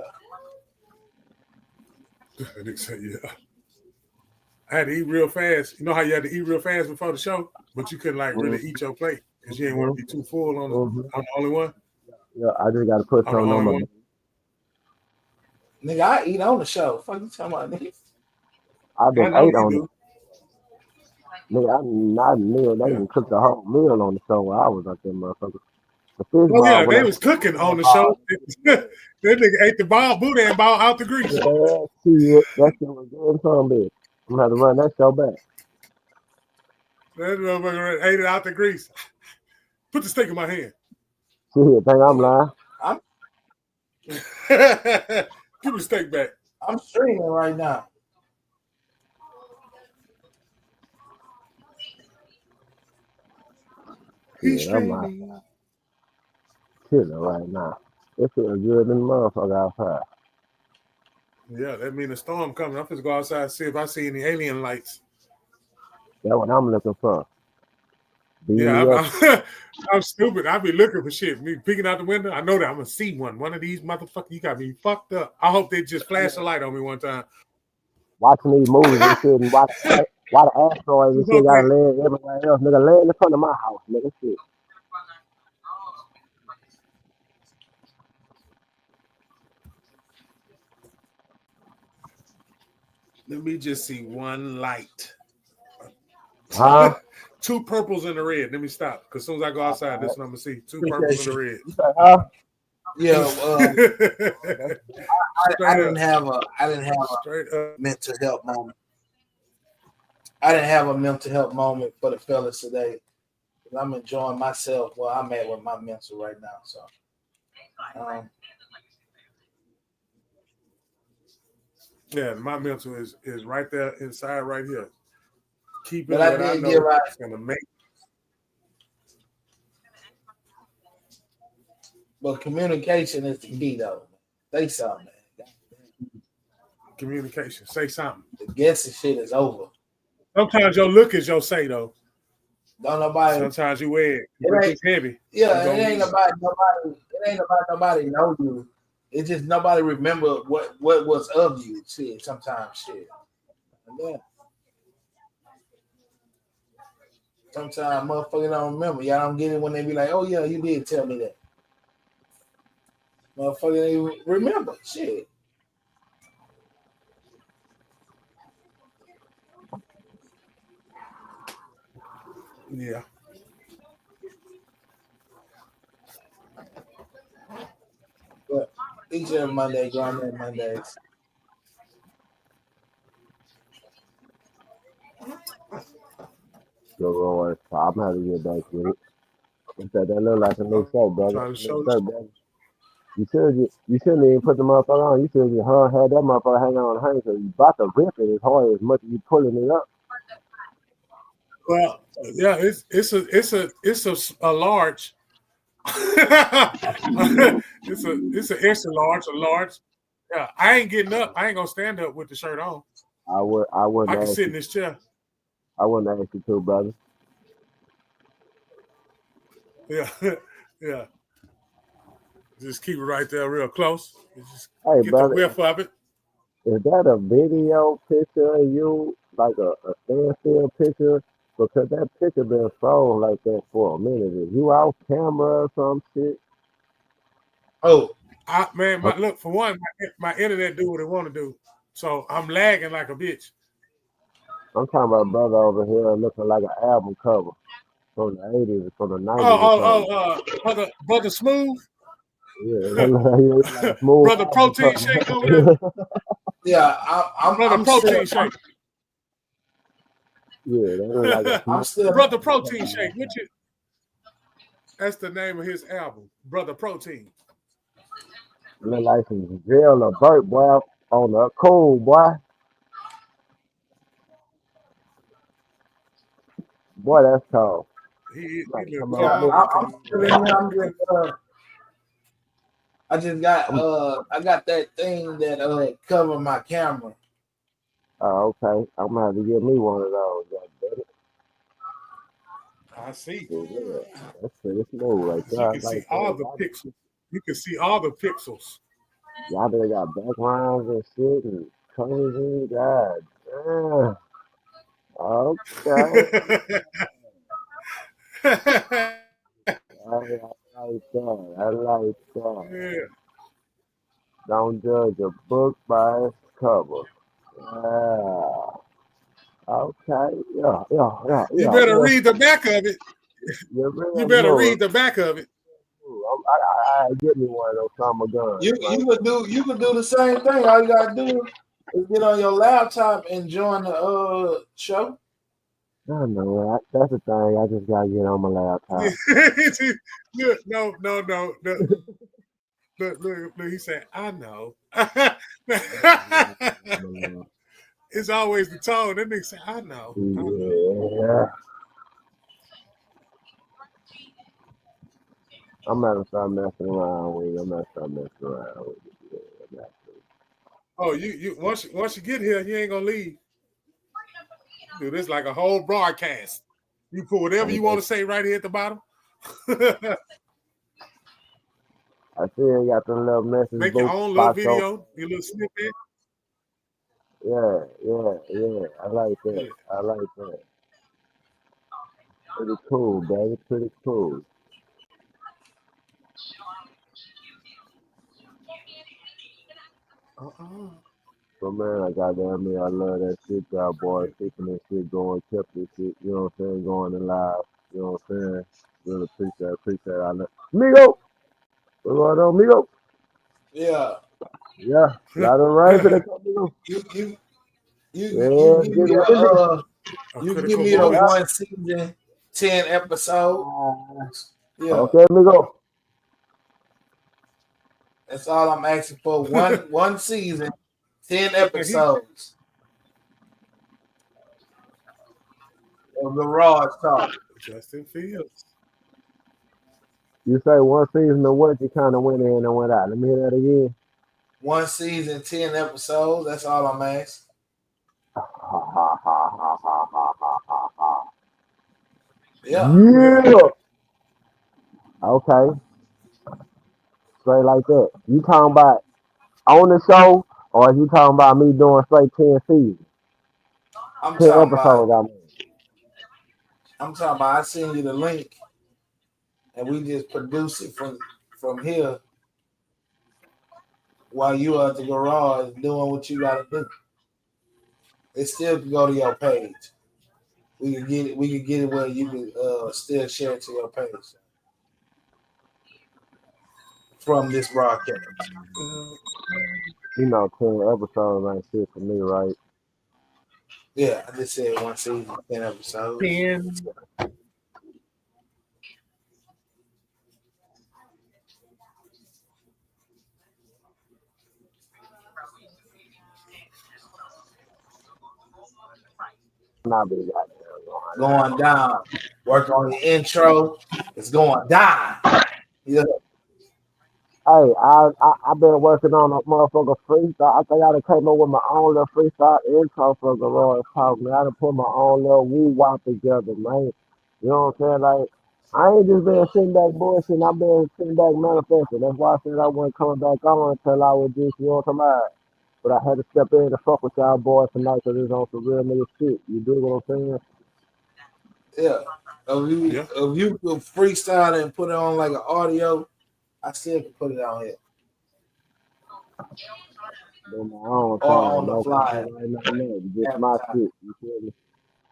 Nigga said, yeah. I had to eat real fast. You know how you had to eat real fast before the show, but you couldn't like really eat your plate because you didn't want to be too full on the only one. Yeah, I just gotta put On the something on only my. one. Nigga, I eat on the show. Fuck you talking about, nigga? I I just know ate you on do. it. Nigga, I knew they Yeah. even cooked the whole meal on the show while I was out there, motherfucker. The fish Oh ball, yeah, they whatever. was cooking on the show. That nigga ate the ball, boudin ball out the grease. Yeah, shit, that shit was good some bitch. I'm gonna have to run that show back. That motherfucker ate it out the grease. Put the steak in my hand. Shit, think I'm lying. Give me the steak back. I'm streaming right now. He's Yeah, I'm not streaming. chilling right now. It feels good in the motherfucker outside. Yeah, that mean the storm coming. I'm just go outside and see if I see any alien lights. That's what I'm looking for. Yeah, I'm stupid. I be looking for shit. Me peeking out the window. I know that I'm gonna see one. One of these motherfuckers. You got me fucked up. I hope they just flash a light on me one time. Watching these movies and shit, and why the asteroids and shit gotta land everywhere else. Nigga, land in front of my house, nigga. Shit. Let me just see one light. Huh? 2 purples and a red. Let me stop. Because as soon as I go outside, that's what I'm gonna see. 2 purples and a red. You say, huh? Yeah, I didn't Straight have a Straight up. mental health moment. I didn't have a mental health moment for the fellas today. I'm enjoying myself where I'm at with my mental right now. So, Yeah, my mental is right there inside right here. Keep it but I what I did know get right. it's gonna make. But communication is the key, though. Say something, man. Communication. Say something. The guessing shit is over. Sometimes your look is your say though. Don't nobody. Sometimes you wear it. It ain't- It's heavy. Yeah, it ain't about nobody. It ain't about nobody know you. It's just nobody remember what was of you. Shit, sometimes shit. Yeah. Sometimes motherfucker don't remember. Y'all don't get it when they be like, "Oh yeah, you did tell me that." Motherfucker ain't remember shit. Yeah. But each and every Monday, Grown Man Mondays. Yo, Lord, so I'm gonna have to get back with it. That look like a new shirt, brother. Trying to show New shirt, brother. You shouldn't even put the motherfucker on. You should have had that motherfucker hanging on the hanger. So you about to rip it as hard as much as you pulling it up. Well, yeah, it's a large. it's an extra large, a large. Yeah, I ain't getting up. I ain't gonna stand up with the shirt on. I wouldn't I can ask sit in you. this chair. I wouldn't ask you to, brother. Yeah, yeah. Just keep it right there, real close. Just Hey, get brother, the whiff of it. is that a video picture of you, like a standstill picture? Because that picture been frozen like that for a minute. Is you off camera or some shit? Oh, Look, for one, my internet do what it want to do. So I'm lagging like a bitch. I'm talking about brother over here looking like an album cover from the 80s, from the 90s. Brother Smooth. Yeah, like a smooth Brother Protein Shake over there. yeah, Brother Protein Shake. Yeah, they look like a I'm still Brother Protein Shake. That's the name of his album, Brother Protein. look like some Jill or Burt, boy, on the cool, boy. Boy, that's tall. He Like, looked come Yeah, on, calm. I just got I got that thing that cover my camera. oh, okay. I'm gonna have to get me one of those. God I see. damn it. Yeah, that's pretty smooth right You there. I can see like all that. the pixels. You can see all the pixels. Y'all done got backgrounds and shit and colors in. God damn. Okay. I like that. I like that. Yeah. Don't judge a book by its cover. Yeah. Okay. You better Yeah. read the back of it. You You real better smooth. read the back of it. I get me one of those summer guns. You could do the same thing. All you gotta do is get on your laptop and join the show. I know that. That's the thing. I just gotta get on my laptop. Look, no. Look, he said, I know. It's always the tone. That nigga say, I know. Yeah. I'm gonna start messing around with it. Yeah, Oh, you once you get here, you ain't gonna leave. Dude, this like a whole broadcast. You put whatever you want to say right here at the bottom. I see you got the little message. Make your own little video, your little snippet. Yeah. I like that. Pretty cool, baby. Pretty cool. So man, I goddamn me, I love that shit, y'all boys keeping this shit going, kept this shit, you know what I'm saying, going in live, you know what I'm saying? Really appreciate it. I love Migo! What's going on, Migo? Yeah. Yeah, lot of rain to the Migo. You give me a 1 season, 10 episode. Yeah. Okay, Migo. That's all I'm asking for. One season, 10 episodes of the Raw Talk. Justin Fields. You say one season of what? You kind of went in and went out. Let me hear that again. 1 season, 10 episodes. That's all I'm asking. Yeah. Okay. Straight like that. You talking about on the show, or you talking about me doing straight 10 seasons? I'm 10 talking episodes, about I send you the link and we just produce it from here while you are at the garage doing what you gotta do. It still can go to your page. We can get it where you can still share it to your page from this broadcast. You know, 10 episodes ain't shit for me, right? Yeah, I just said 1 season, 10 episodes. 10. Not be Going down. Work on the intro. It's going down. Yeah. Hey, I've been working on a motherfucker freestyle. I think I done came up with my own little freestyle intro for the Royal Talk, man. I done put my own little woo-wop together, man. You know what I'm saying? Like, I ain't just been sitting back bullshitting. I've been sitting back manifesting. That's why I said I wasn't coming back on until I was just, you know what I'm saying? But I had to step in to fuck with y'all boys tonight because it's on some real nigga shit. You dig what I'm saying? Yeah. If you could freestyle and put it on like an audio, I still can put it on here. Do my own Or on the fly. Just my shit. You feel me?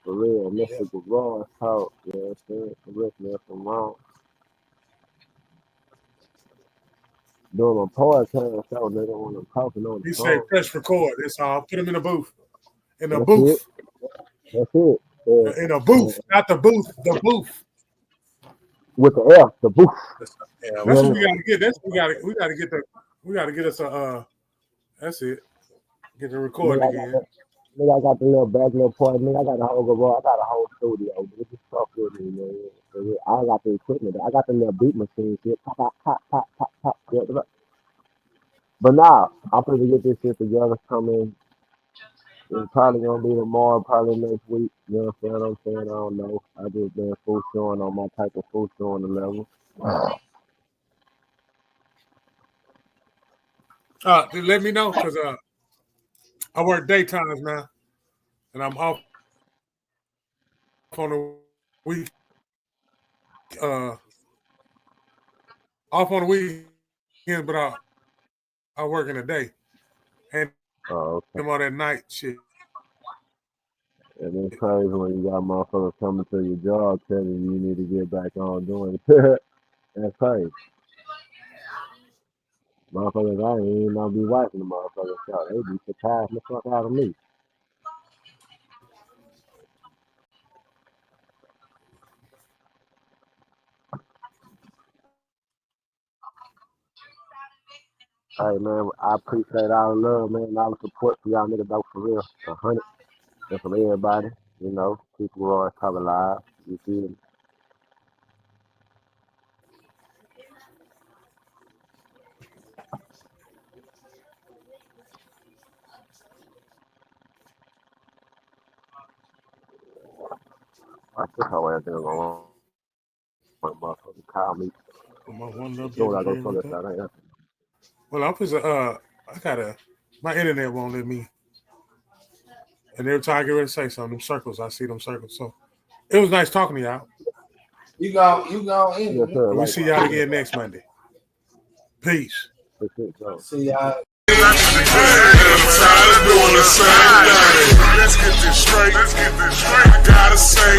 For real. Mystical Raw Talk. You know what I'm saying? Correct me if I'm wrong. Doing my podcast show, nigga, when I'm talking on the You phone. say press record. That's all. Put them in the booth. In a That's booth. That's it. Yeah. In a booth. Not the booth. The booth. With the F, the booth. Yeah, that's what we gotta get. That's we gotta get us a that's it. Get the recording again. Nigga, I got the little back little part. Nigga, I got the whole garage. I got a whole studio. Nigga, just fuck with me, man. I got the equipment. I got the little beat machine shit. Pop, pop, pop, pop, pop, pop. Yeah. But now, I'm going to get this shit together coming. It's probably going to be tomorrow, probably next week. You know what I'm saying? I don't know. I just been full showing on my type of full showing the level. Let me know because I work daytimes now, and I'm off on the week. Off on the weekend, but I work in the day, and I'm on that night shit. And it's crazy when you got motherfuckers coming to your job telling you need to get back on doing it. That's crazy. Motherfuckers, I ain't even gonna be watching the motherfuckers. So they be surprised the fuck out of me. Hey man, I appreciate all the love, man, all the support for y'all niggas though, for real. 100 and from everybody, you know, people who always come alive. You see them. I think how everything going on. My motherfucker call me. So I go tell us that ain't. Well, I gotta, my internet won't let me. And every time I get ready to say something, them circles, I see them circles. So it was nice talking to y'all. You go in. Yes, sir. We'll see y'all again next Monday. Peace. See y'all. I'm tired of doing the same thing. Let's get this straight. I gotta say,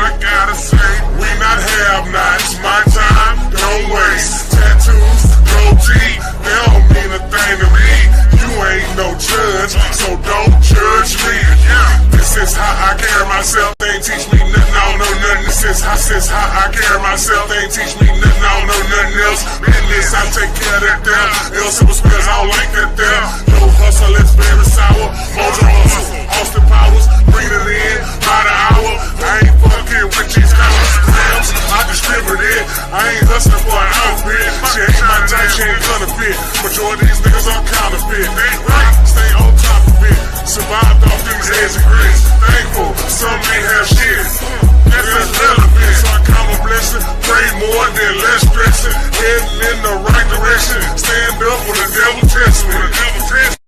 we not have-nots. My time, don't waste. Tattoos, goatee, they don't mean a thing to me. You ain't no judge, so don't judge me. This is how I carry myself. They ain't teach me nothing, I don't know nothing. This is how I carry myself. They ain't teach me nothing, I don't know nothing else. In this, I take care of that there. Ill simple spells, I don't like that there. Yo, hustle, it's very sour. Mojo hustle, Austin Powers, bring it in by the hour. I ain't fucking with these grams. I distribute it. I ain't hustling for an outfit. She ain't my type, she ain't counterfeit. Majority of these niggas are counterfeit. They right, stay on top of it. Survived off these edge of grits. Thankful, some ain't have shit. That's irrelevant. So I count my blessing. Pray more than less stressing. Heading in the right direction. Stand up when the devil tests me.